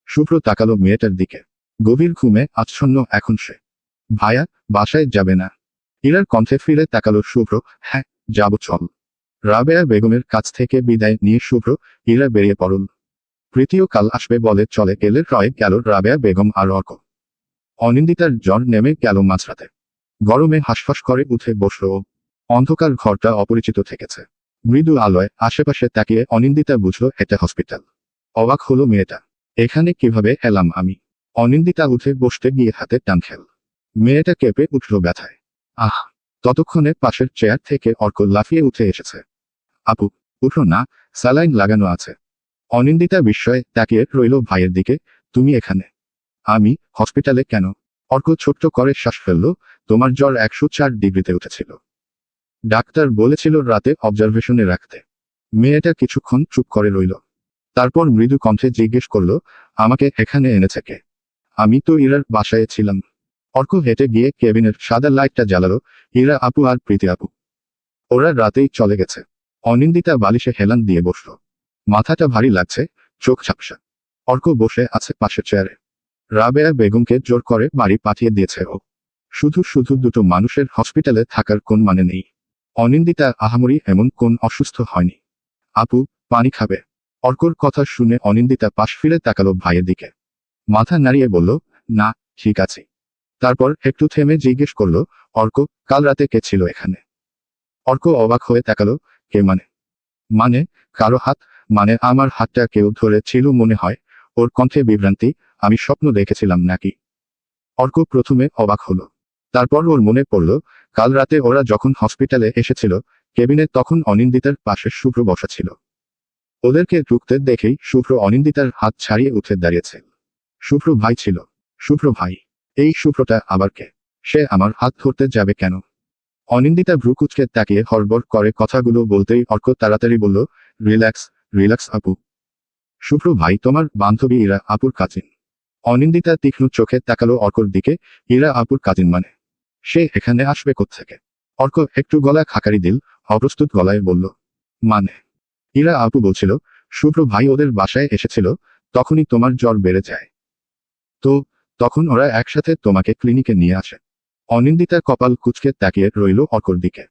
শুভ্র তাকালো মেয়েটার দিকে। গভীর ঘুমে আচ্ছন্ন এখন সে। ভাইয়া, বাসায় যাবে না? ইরার কণ্ঠে ফিরে তাকালো শুভ্র। হ্যাঁ, যাব, চল। রাবেয়া বেগমের কাছ থেকে বিদায় নিয়ে শুভ্র, ইরা বেরিয়ে পড়ল। প্রীতিও কাল আসবে বলে চলে এলে রয়ে গেল রাবেয়া বেগম আর অর্ক। অনিন্দিতার জ্বর নেমে গেল মাঝরাতে। গরমে হাঁসফাঁস করে উঠে বসল ও। অন্ধকার ঘরটা অপরিচিত থেকেছে। মৃদু আলোয় আশেপাশে তাকিয়ে অনিন্দিতা বুঝল এটা হসপিটাল। অবাক হলো মেয়েটা। এখানে কিভাবে এলাম আমি? অনিন্দিতা উঠে বসতে গিয়ে হাতে টান খেল। মেয়েটা কেঁপে উঠল ব্যথায়। আহ! ততক্ষণে পাশের চেয়ার থেকে অর্ক লাফিয়ে উঠে এসেছে। আপু, উঠো না, স্যালাইন লাগানো আছে। অনিন্দিতা বিস্ময়ে তাকিয়ে রইল ভাইয়ের দিকে। তুমি এখানে? আমি হসপিটালে কেন? অর্ক ছোট্ট করে শ্বাস ফেলল। তোমার জ্বর 104 ডিগ্রিতে উঠেছিল। ডাক্তার বলেছিল রাতে অবজারভেশনে রাখতে। মেয়েটা কিছুক্ষণ চুপ করে রইল। তারপর মৃদু কণ্ঠে জিজ্ঞেস করল, আমাকে এখানে এনেছে কে? আমি তো ইরার বাসায় ছিলাম। অর্ক হেঁটে গিয়ে কেবিনের সাদা লাইটটা জ্বালালো। ইরা আপু আর প্রীতি আপু। ওরা রাতেই চলে গেছে। অনিন্দিতা বালিশে হেলান দিয়ে বসল। মাথাটা ভারী লাগছে, চোখ ঝাপসা। অর্ক বসে আছে পাশের চেয়ারে। রাবেয়া বেগমকে জোর করে বাড়ি পাঠিয়ে দিয়েছে ও। শুধু শুধু দুটো মানুষের হসপিটালে থাকার কোন মানে নেই। অনিন্দিতা আহামরি এমন কোন অসুস্থ হয়নি। আপু, পানি খাবে? অর্কর কথা শুনে অনিন্দিতা পাশ ফিরে তাকালো ভাইয়ের দিকে। মাথা নাড়িয়ে বলল, না, ঠিক আছে। তারপর একটু থেমে জিজ্ঞেস করল, অর্ক, কাল রাতে কে ছিল এখানে? অর্ক অবাক হয়ে তাকালো। কে মানে? মানে কারো হাত? মানে আমার হাতটা কেউ ধরে ছিল মনে হয়। ওর কণ্ঠে বিভ্রান্তি। আমি স্বপ্ন দেখেছিলাম নাকি? অর্ক প্রথমে অবাক হলো। তারপর ওর মনে পড়ল, কাল রাতে ওরা যখন হসপিটালে এসেছিল, কেবিনে তখন অনিন্দিতার পাশে শুভ্র বসা ছিল। ওদেরকে ঢুকতে দেখেই শুভ্র অনিন্দিতার হাত ছাড়িয়ে উঠে দাঁড়িয়েছে। শুভ্র ভাই ছিল। শুভ্র ভাই? এই শুভ্রটা আবার কে? সে আমার হাত ধরতে যাবে কেন? অনিন্দিতা ভ্রুকুচকে তাকিয়ে হড়বড় করে কথাগুলো বলতেই অর্ক তাড়াতাড়ি বলল, রিল্যাক্স, রিল্যাক্স আপু। শুভ্র ভাই তোমার বান্ধবী ইরা আপুর কাজিন। অনিন্দিতা তীক্ষ্ণ চোখে তাকালো অর্কর দিকে। ইরা আপুর কাজিন মানে? সে এখানে আসবে কোত্থেকে? অর্ক একটু গলা খাকারি দিল, অপ্রস্তুত গলায় বলল, মানে? ইরা আপু বলছিল, শুভ্র ভাই ওদের বাসায় এসেছিল, তখনই তোমার জ্বর বেড়ে যায়। তো তখন ওরা একসাথে তোমাকে ক্লিনিকে নিয়ে আসে। অনিন্দিতা কপাল কুঁচকে তাকিয়ে রইল অর্কর দিকে।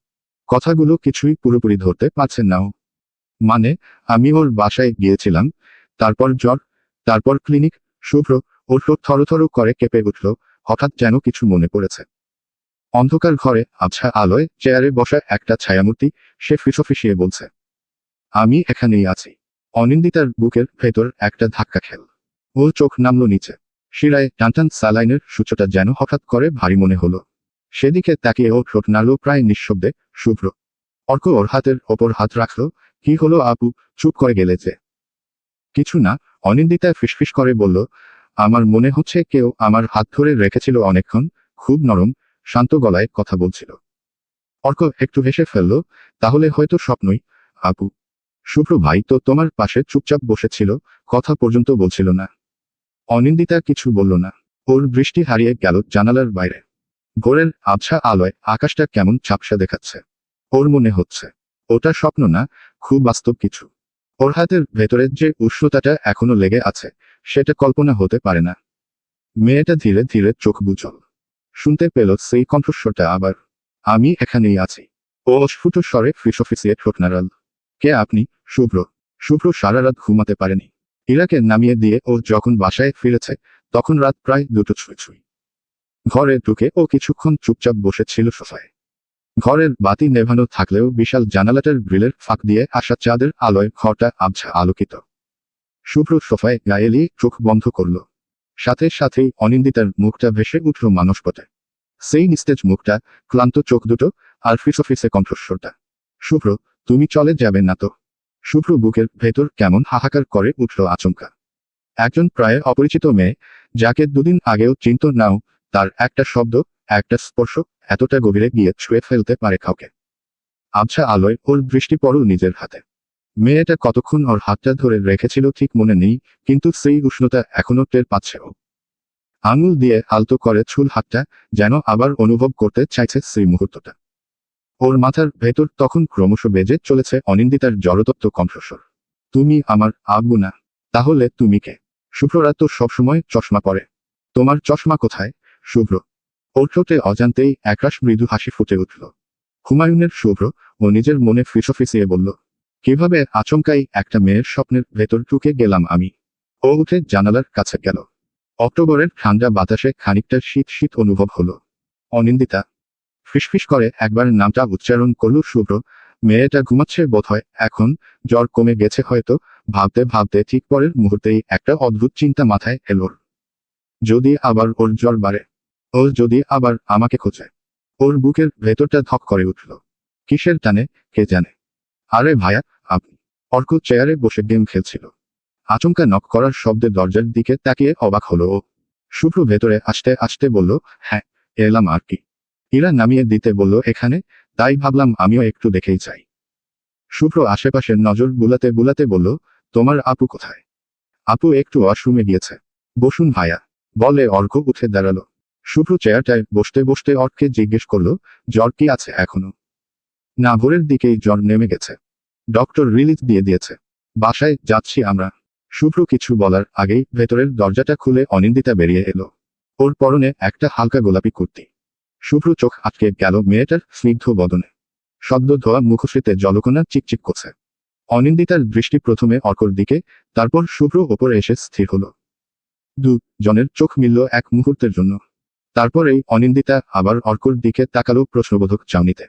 কথাগুলো কিছুই পুরোপুরি ধরতে পারছেন না ও। মানে, আমি ওর বাসায় গিয়েছিলাম, তারপর জ্বর, তারপর ক্লিনিক। শুভ্র, ওর ঠোঁট থরথর করে কেঁপে উঠল। হঠাৎ যেন কিছু মনে পড়েছে। অন্ধকার ঘরে আবছা আলোয় চেয়ারে বসা একটা ছায়ামূর্তি, সে ফিসফিসিয়ে বলছে, আমি এখানেই আছি। অনিন্দিতার বুকের ভেতর একটা ধাক্কা খেল। ও চোখ নামল নিচে। শিরায় টানটান স্যালাইনের সূচটা যেন হঠাৎ করে ভারী মনে হলো। সেদিকে তাকিয়ে ও ঠোঁট নাড়ল প্রায় নিঃশব্দে। শুভ্র। অর্ক ওর হাতের ওপর হাত রাখল। কি হলো আপু, চুপ করে গেলে যে? কিছু না। অনিন্দিতা ফিসফিস করে বলল, আমার মনে হচ্ছে কেউ আমার হাত ধরে রেখেছিল অনেকক্ষণ, খুব নরম, শান্ত গলায় কথা বলছিল। অর্ক একটু হেসে ফেলল, তাহলে হয়তো স্বপ্নই। আপু, শুভ্র ভাই তো তোমার পাশে চুপচাপ বসেছিল, কথা পর্যন্ত বলছিল না। অনিন্দিতা কিছু বলল না। ওর দৃষ্টি হারিয়ে গেল জানালার বাইরে। ভোরের আবছা আলোয় আকাশটা কেমন ঝাপসা দেখাচ্ছে। ওর মনে হচ্ছে ওটা স্বপ্ন না, খুব বাস্তব কিছু। ওর হাতের ভেতরে যে উষ্ণতাটা এখনো লেগে আছে, সেটা কল্পনা হতে পারে না। মেয়েটা ধীরে ধীরে চোখ বুজল। শুনতে পেল সেই কণ্ঠস্বরটা আবার, আমি এখানেই আছি। ও অস্ফুট স্বরে ফিসফিসিয়ে ঠোঁট নাড়াল। কে আপনি? শুভ্র। শুভ্র সারা রাত ঘুমাতে পারেনি। ইরাকে নামিয়ে দিয়ে ও যখন বাসায় ফিরেছে, তখন রাত প্রায় 2টো ছুঁই ছুঁই। ঘরে ঢুকে ও কিছুক্ষণ চুপচাপ বসেছিল সোফায়। ঘরের বাতি নেভানো থাকলেও বিশাল জানালাটার গ্রিলের ফাঁক দিয়ে আসা চাঁদের আলোয় ঘরটা আবছা আলোকিত। শুভ্র সোফায় গায়ে এলিয়ে চোখ বন্ধ করল। সাথে সাথেই অনিন্দিতার মুখটা ভেসে উঠল মানসপটে। সেই নিস্তেজ মুখটা, ক্লান্ত চোখ দুটো, আর ফিসফিসে কণ্ঠস্বরটা। শুভ্র, তুমি চলে যাবে না তো? শুভ্র বুকের ভেতর কেমন হাহাকার করে উঠল আচমকা। একজন প্রায় অপরিচিত মেয়ে, যাকে দুদিন আগেও চিনত নাও, তার একটা শব্দ, একটা স্পর্শ, এতটা গভীরে গিয়ে ছুঁয়ে ফেলতে পারে কাউকে। আবছা আলোয় ওর দৃষ্টি পড়ল নিজের হাতে। মেয়েটা কতক্ষণ ওর হাতটা ধরে রেখেছিল ঠিক মনে নেই, কিন্তু সেই উষ্ণতা এখনো টের পাচ্ছে ও। আঙুল দিয়ে আলতো করে ছুল হাতটা, যেন আবার অনুভব করতে চাইছে সেই মুহূর্তটা। ওর মাথার ভেতর তখন ক্রমশ বেজে চলেছে অনিন্দিতার জড়তত্ত্ব কণ্ঠস্বর। তুমি আমার আব্বু না। তাহলে তুমি কে? শুভ্ররা তো সবসময় চশমা পরে। তোমার চশমা কোথায়? শুভ্র। ওর ঠোঁটে অজান্তেই একরাশ মৃদু হাসি ফুটে উঠল। হুমায়ুনের শুভ্র, ও নিজের মনে ফিসফিসিয়ে বলল, কিভাবে আচমকাই একটা মেয়ের স্বপ্নের ভেতর ঢুকে গেলাম আমি। ও উঠে জানালার কাছে গেল। অক্টোবরের ঠান্ডা বাতাসে খানিকটা শীত শীত অনুভব হলো। অনিন্দিতা। ফিসফিস করে একবার নামটা উচ্চারণ করল শুভ্র। মেয়েটা ঘুমাচ্ছে বোধহয় এখন, জ্বর কমে গেছে হয়তো। ভাবতে ভাবতে ঠিক পরের মুহূর্তেই একটা অদ্ভুত চিন্তা মাথায় এল ওর। যদি আবার ওর জ্বর বাড়ে? ও যদি আবার আমাকে খোঁজে? ওর বুকের ভেতরটা ধক করে উঠল। কিসের টানে, কে জানে। আরে ভাইয়া, আপনি? অর্ক চেয়ারে বসে গেম খেলছিল। আচমকা নক করার শব্দে দরজার দিকে তাকিয়ে অবাক হলো ও। শুভ্র ভেতরে আসতে আসতে বলল, হ্যাঁ, এলাম আর কি। ইরা নামিয়ে দিতে বলল এখানে, তাই ভাবলাম আমিও একটু দেখেই চাই। শুভ্র আশেপাশে নজর বুলাতে বুলাতে বলল, তোমার আপু কোথায়? আপু একটু ওয়াশরুমে গিয়েছে। বসুন ভাইয়া, বলে অর্ক উঠে দাঁড়ালো। শুভ্র চেয়ারটায় বসতে বসতে অর্ককে জিজ্ঞেস করল, জ্বর কি আছে এখনো? না, ভোরের দিকেই জ্বর নেমে গেছে। ডক্টর রিলিজ দিয়ে দিয়েছে। বাসায় যাচ্ছি আমরা। শুভ্র কিছু বলার আগেই ভেতরের দরজাটা খুলে অনিন্দিতা বেরিয়ে এলো। ওর পরনে একটা হালকা গোলাপি কুর্তি। শুভ্র চোখ আটকে গেল মেয়েটার স্নিগ্ধ বদনে। সদ্য ধোয়া মুখশ্রীতে জলকণা চিকচিক করছে। অনিন্দিতার দৃষ্টি প্রথমে অর্কর দিকে, তারপর শুভ্র ওপরে এসে স্থির হলো। জনের চোখ মিলল এক মুহূর্তের জন্য। তারপরেই অনিন্দিতা আবার অর্কর দিকে তাকালো প্রশ্নবোধক চাউনিতে।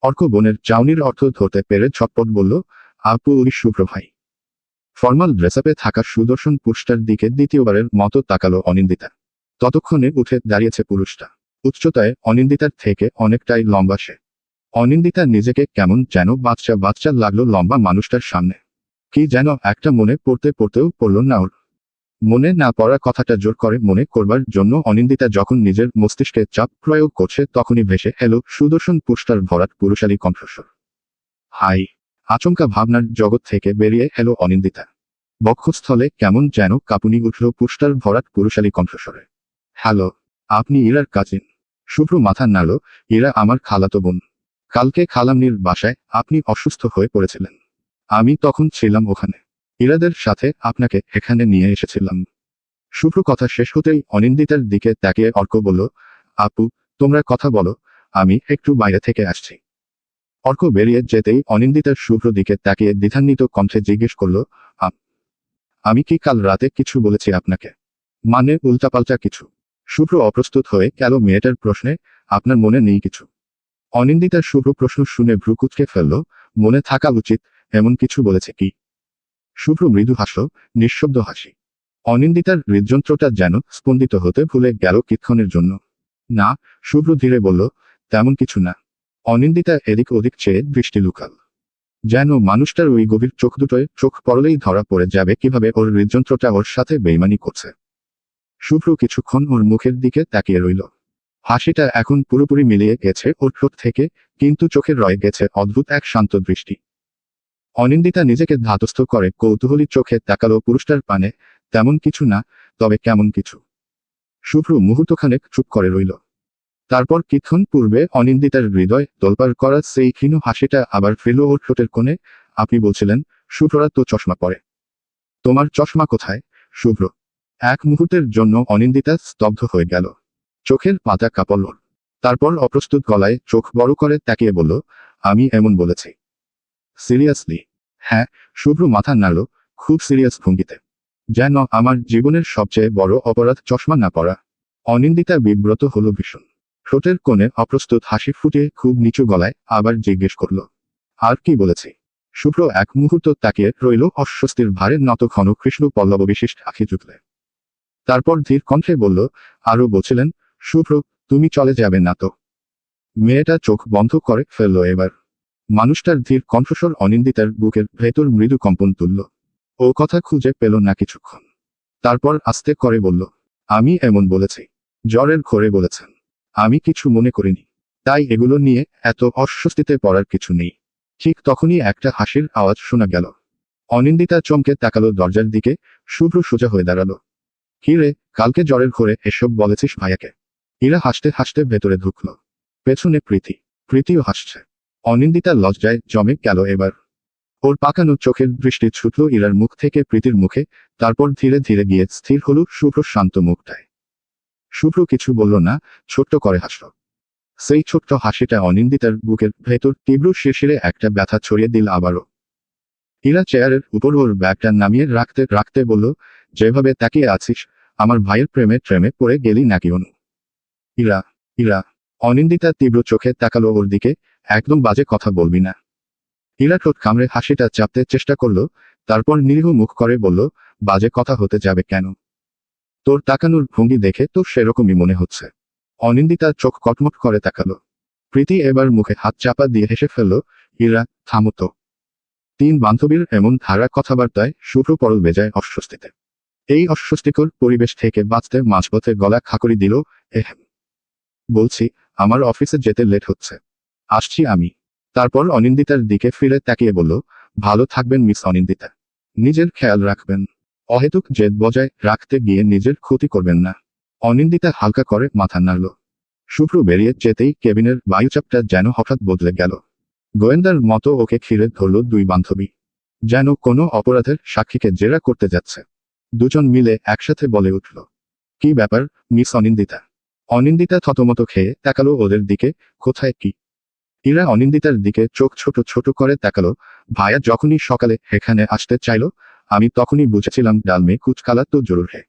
অর্ক বোনের চাউনির অর্থ ধরতে পেরে ঝটপট বলল, আপু ওই শুভ্র ভাই। ফর্মাল ড্রেসআপে থাকা সুদর্শন পুরুষটার দিকে দ্বিতীয়বারের মতো তাকালো অনিন্দিতা। ততক্ষণে উঠে দাঁড়িয়েছে পুরুষটা। উচ্চতায় অনিন্দিতার থেকে অনেকটাই লম্বা সে। অনিন্দিতা নিজেকে কেমন যেন বাচ্চা বাচ্চা লাগলো লম্বা মানুষটার সামনে। কি যেন একটা মনে পড়তে পড়তেও পড়ল না ওর। মনে না পড়া কথাটা জোর করে মনে করবার জন্য অনিন্দিতা যখন নিজের মস্তিষ্কে চাপ প্রয়োগ করছে তখনই ভেসে এলো সুদর্শন পুরুষটার ভরাট পুরুষালী কণ্ঠস্বর। হাই! আচমকা ভাবনার জগৎ থেকে বেরিয়ে এলো অনিন্দিতা। বক্ষস্থলে কেমন যেন কাঁপুনি উঠল পুরুষটার ভরাট পুরুষালী কণ্ঠস্বরে। হ্যালো, আপনি ইরার কাজিন? শুভ্র মাথা নাড়ল। ইরা আমার খালাতো বোন। কালকে খালামনির বাসায় আপনি অসুস্থ হয়ে পড়েছিলেন। আমি তখন ছিলাম ওখানে। ইরাদের সাথে আপনাকে এখানে নিয়ে এসেছিলাম। শুভ্র কথা শেষ হতেই অনিন্দিতার দিকে তাকিয়ে অর্ক বলল, আপু, তোমরা কথা বলো, আমি একটু বাইরে থেকে আসছি। অর্ক বেরিয়ে যেতেই অনিন্দিতার শুভ্র দিকে তাকিয়ে দ্বিধান্বিত কণ্ঠে জিজ্ঞেস করল, আমি কি কাল রাতে কিছু বলেছি আপনাকে? মানে উল্টাপাল্টা কিছু? শুভ্র অপ্রস্তুত হয়ে গেল মেয়েটার প্রশ্নে। আপনার মনে নেই কিছু? অনিন্দিতার শুভ্র প্রশ্ন শুনে ভ্রু কুঁচকে ফেলল। মনে থাকা উচিত, এমন কিছু বলেছে কি? শুভ্র মৃদু হাসল, নিঃশব্দ হাসি। অনিন্দিতার হৃদযন্ত্রটা যেন স্পন্দিত হতে ভুলে গেল কিছুক্ষণের জন্য। না, শুভ্র ধীরে বলল, তেমন কিছু না। অনিন্দিতা এদিক ওদিক চেয়ে দৃষ্টি লুকাল। যেন মানুষটার ওই গভীর চোখ দুটোয় চোখ পড়লেই ধরা পড়ে যাবে কিভাবে ওর হৃদযন্ত্রটা ওর সাথে বেইমানি করছে। শুভ্র কিছুক্ষণ ওর মুখের দিকে তাকিয়ে রইল। হাসিটা এখন পুরোপুরি মিলিয়ে গেছে ওর ঠোঁট থেকে, কিন্তু চোখে রয়ে গেছে অদ্ভুত এক শান্ত দৃষ্টি। অনিন্দিতা নিজেকে ধাতস্থ করে কৌতূহলী চোখে তাকালো পুরুষটার পানে। তেমন কিছু না, তবে কেমন কিছু। শুভ্র মুহূর্তখানেক চুপ করে রইল। তারপর কিছুক্ষণ পূর্বে অনিন্দিতার হৃদয় তোলপাড় করা সেই ক্ষীণ হাসিটা আবার ফিরল ওর ঠোঁটের কোণে। আপনি বলছিলেন শুভ্ররা তো চশমা পরে। তোমার চশমা কোথায়, শুভ্র? এক মুহূর্তের জন্য অনিন্দিতা স্তব্ধ হয়ে গেল। চোখের পাতা কাঁপল ওর। তারপর অপ্রস্তুত গলায় চোখ বড় করে তাকিয়ে বলল, আমি এমন বলেছি? সিরিয়াসলি? হ্যাঁ। শুভ্র মাথা নাড়ল, খুব সিরিয়াস ভঙ্গিতে। যেন আমার জীবনের সবচেয়ে বড় অপরাধ চশমা না পরা। অনিন্দিতা বিব্রত হলো ভীষণ। ঠোঁটের কোণে অপ্রস্তুত হাসি ফুটিয়ে খুব নিচু গলায় আবার জিজ্ঞেস করল, আর কি বলেছি? শুভ্র এক মুহূর্ত তাকিয়ে রইল অস্বস্তির ভারে নত ঘন কৃষ্ণ পল্লব বিশিষ্ট আঁখি জুটলে। তারপর ধীর কণ্ঠে বলল, আরও বলছিলেন শুভ্র, তুমি চলে যাবে না তো? মেয়েটা চোখ বন্ধ করে ফেলল এবার। মানুষটার ধীর কণ্ঠস্বর অনিন্দিতার বুকের ভেতর মৃদু কম্পন তুলল। ও কথা খুঁজে পেল না কিছুক্ষণ। তারপর আস্তে করে বলল, আমি এমন বলেছি? জ্বরের ঘোরে বলেছেন? আমি কিছু মনে করিনি। তাই এগুলো নিয়ে এত অস্বস্তিতে পড়ার কিছু নেই। ঠিক তখনই একটা হাসির আওয়াজ শোনা গেল। অনিন্দিতা চমকে তাকালো দরজার দিকে। শুভ্র সোজা হয়ে দাঁড়ালো। কি রে, কালকে জ্বরের ঘোরে এসব বলেছিস ভাইয়াকে? ইরা হাসতে হাসতে ভেতরে ঢুকলো। পেছনে প্রীতিও হাসছে। অনিন্দিতা লজ্জায় জমে গেল এবার। ওর পাকানো চোখের দৃষ্টি ছুটল ইরার মুখ থেকে প্রীতির মুখে, তারপর ধীরে ধীরে গিয়ে স্থির হলো শুভ্র শান্ত মুখটায়। শুভ্র কিছু বলল না, ছোট্ট করে হাসল। সেই ছোট্ট হাসিটা অনিন্দিতার বুকের ভেতর তীব্র শিরশিরে একটা ব্যথা ছড়িয়ে দিল আবারও। ইরা চেয়ারের উপর ওর ব্যাগটা নামিয়ে রাখতে রাখতে বলল, যেভাবে তাকিয়ে আছিস, আমার ভাইয়ের প্রেমে পড়ে গেলি নাকি অনু? ইরা ইরা অনিন্দিতা তীব্র চোখে তাকালো ওর দিকে, একদম বাজে কথা বলবি না। ইরা ঠোঁট কামড়ে হাসিটা চাপতে চেষ্টা করলো, তারপর নিরীহ মুখ করে বলল, বাজে কথা হতে যাবে কেন? তোর তাকানোর ভঙ্গি দেখে তো সেরকমই মনে হচ্ছে। অনিন্দিতা চোখ কটমট করে তাকালো। প্রীতি এবার মুখে হাত চাপা দিয়ে হেসে ফেলল, ইরা, থামো তো। তিন বান্ধবীর এমন ধারা কথাবার্তায় শুভ্র পরল বেজায় অস্বস্তিতে। এই অস্বস্তিকর পরিবেশ থেকে বাঁচতে মাঝপথে গলা খাকরি দিল। বলছি, আমার অফিসে যেতে লেট হচ্ছে। আসছি আমি। তারপর অনিন্দিতার দিকে ফিরে তাকিয়ে বলল, ভালো থাকবেন মিস অনিন্দিতা। নিজের খেয়াল রাখবেন। অহেতুক জেদ বজায় রাখতে গিয়ে নিজের ক্ষতি করবেন না। অনিন্দিতা হালকা করে মাথা নাড়ল। শুভ্র বেরিয়ে যেতেই কেবিনের বায়ুচাপটা যেন হঠাৎ বদলে গেল। গোয়েন্দার মতো ওকে ঘিরে ধরল দুই বান্ধবী। যেন কোনো অপরাধের সাক্ষীকে জেরা করতে যাচ্ছে। দুজন মিলে একসাথে বলে উঠল, কি ব্যাপার মিস অনিন্দিতা? অনিন্দিতা থতমত খেয়ে তাকালো ওদের দিকে, কোথায় কি? ইরা অনিন্দিতার দিকে চোখ ছোট ছোট করে তাকালো। ভাইয়া যখনই সকালে এখানে আসতে চাইল, আমি তখনই বুঝেছিলাম ডাল মে কুচ কালা তো জরুর হে।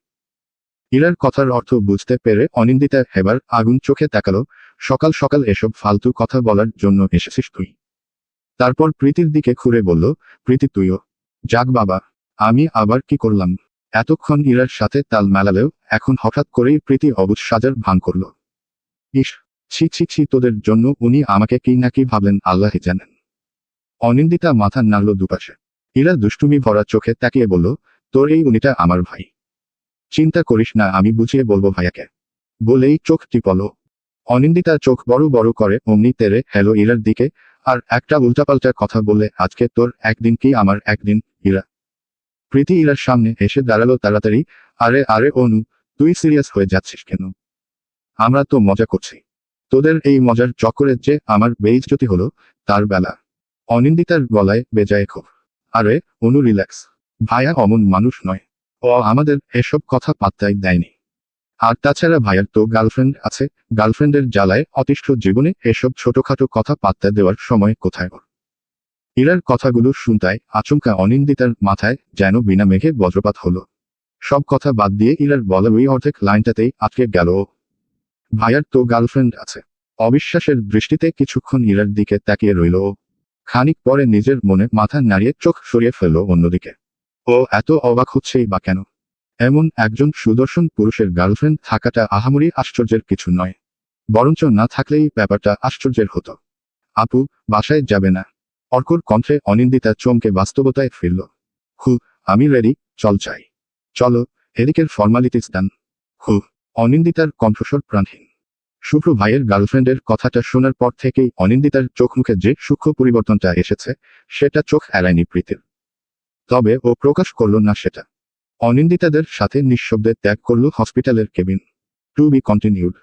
ইরার কথার অর্থ বুঝতে পেরে অনিন্দিতা এবার আগুন চোখে তাকালো, সকাল সকাল এসব ফালতু কথা বলার জন্য এসেছিস তুই? তারপর প্রীতির দিকে ঘুরে বলল, প্রীতি তুইও। যাক বাবা, আমি আবার কি করলাম? এতক্ষণ ইরার সাথে তাল মেলালেও এখন হঠাৎ করেই প্রীতি অবুঝ সাজার ভান করল। ইস, ছি ছি ছি, তোদের জন্য উনি আমাকে কি না কি ভাবলেন আল্লাহই জানেন। অনিন্দিতা মাথা নাড়ল দুপাশে। ইরা দুষ্টুমি ভরা চোখে তাকিয়ে বলল, তোর এই উনিটা আমার ভাই। চিন্তা করিস না, আমি বুঝিয়ে বলবো ভাইয়াকে। বলেই চোখ টিপল। অনিন্দিতা চোখ বড় বড় করে অমনি তেরে হেলো ইরার দিকে, আর একটা উল্টাপাল্টা কথা বললে আজকে তোর একদিন কি আমার একদিন, ইরা। প্রীতি ইরার সামনে এসে দাঁড়ালো তাড়াতাড়ি। আরে আরে অনু, তুই সিরিয়াস হয়ে যাচ্ছিস কেন? আমরা তো মজা করছি। তোদের এই মজার চক্করে যে আমার বেইজ্জতি হলো, তার বেলা। অনিন্দিতার গলায় বেজায় ক্ষোভ। আরে অনু, রিল্যাক্স। ভাইয়া অমন মানুষ নয়। ও আমাদের এসব কথা পাত্তাই দেয়নি। আর তাছাড়া ভাইয়ার তো গার্লফ্রেন্ড আছে, গার্লফ্রেন্ডের জ্বালায় অতিষ্ঠ জীবনে এসব ছোটখাটো কথা পাত্তা দেওয়ার সময় কোথায় ওর? ইরার কথাগুলো শুনতায় আচমকা অনিন্দিতার মাথায় যেন বিনা মেঘে বজ্রপাত হলো। সব কথা বাদ দিয়ে ইরার বলা ওই অর্ধেক লাইনটাতেই আটকে গেল ও। ভাইয়ার তো গার্লফ্রেন্ড আছে। অবিশ্বাসের দৃষ্টিতে কিছুক্ষণ ইরার দিকে তাকিয়ে রইল ও। খানিক পরে নিজের মনে মাথা নাড়িয়ে চোখ সরিয়ে ফেলল অন্যদিকে। ও এত অবাক হচ্ছেই বা কেন? এমন একজন সুদর্শন পুরুষের গার্লফ্রেন্ড থাকাটা আহামরি আশ্চর্যের কিছু নয়। বরঞ্চ না থাকলেই ব্যাপারটা আশ্চর্যের হতো। আপু, বাসায় যাবে না? অর্কর কণ্ঠে অনিন্দিতা চমকে বাস্তবতায় ফিরল। আমি রেডি, চল চাই। চলো, এরিকের ফর্মালিটিস ডান। অনিন্দিতার কণ্ঠস্বর প্রাণহীন। শুভ্র ভাইয়ের গার্লফ্রেন্ডের কথাটা শোনার পর থেকেই অনিন্দিতার চোখ মুখে যে সূক্ষ্ম পরিবর্তনটা এসেছে সেটা চোখ এড়ায়নি প্রীতির। তবে ও প্রকাশ করল না সেটা। অনিন্দিতাদের সাথে নিঃশব্দে ত্যাগ করল হসপিটালের কেবিন। Two be continued.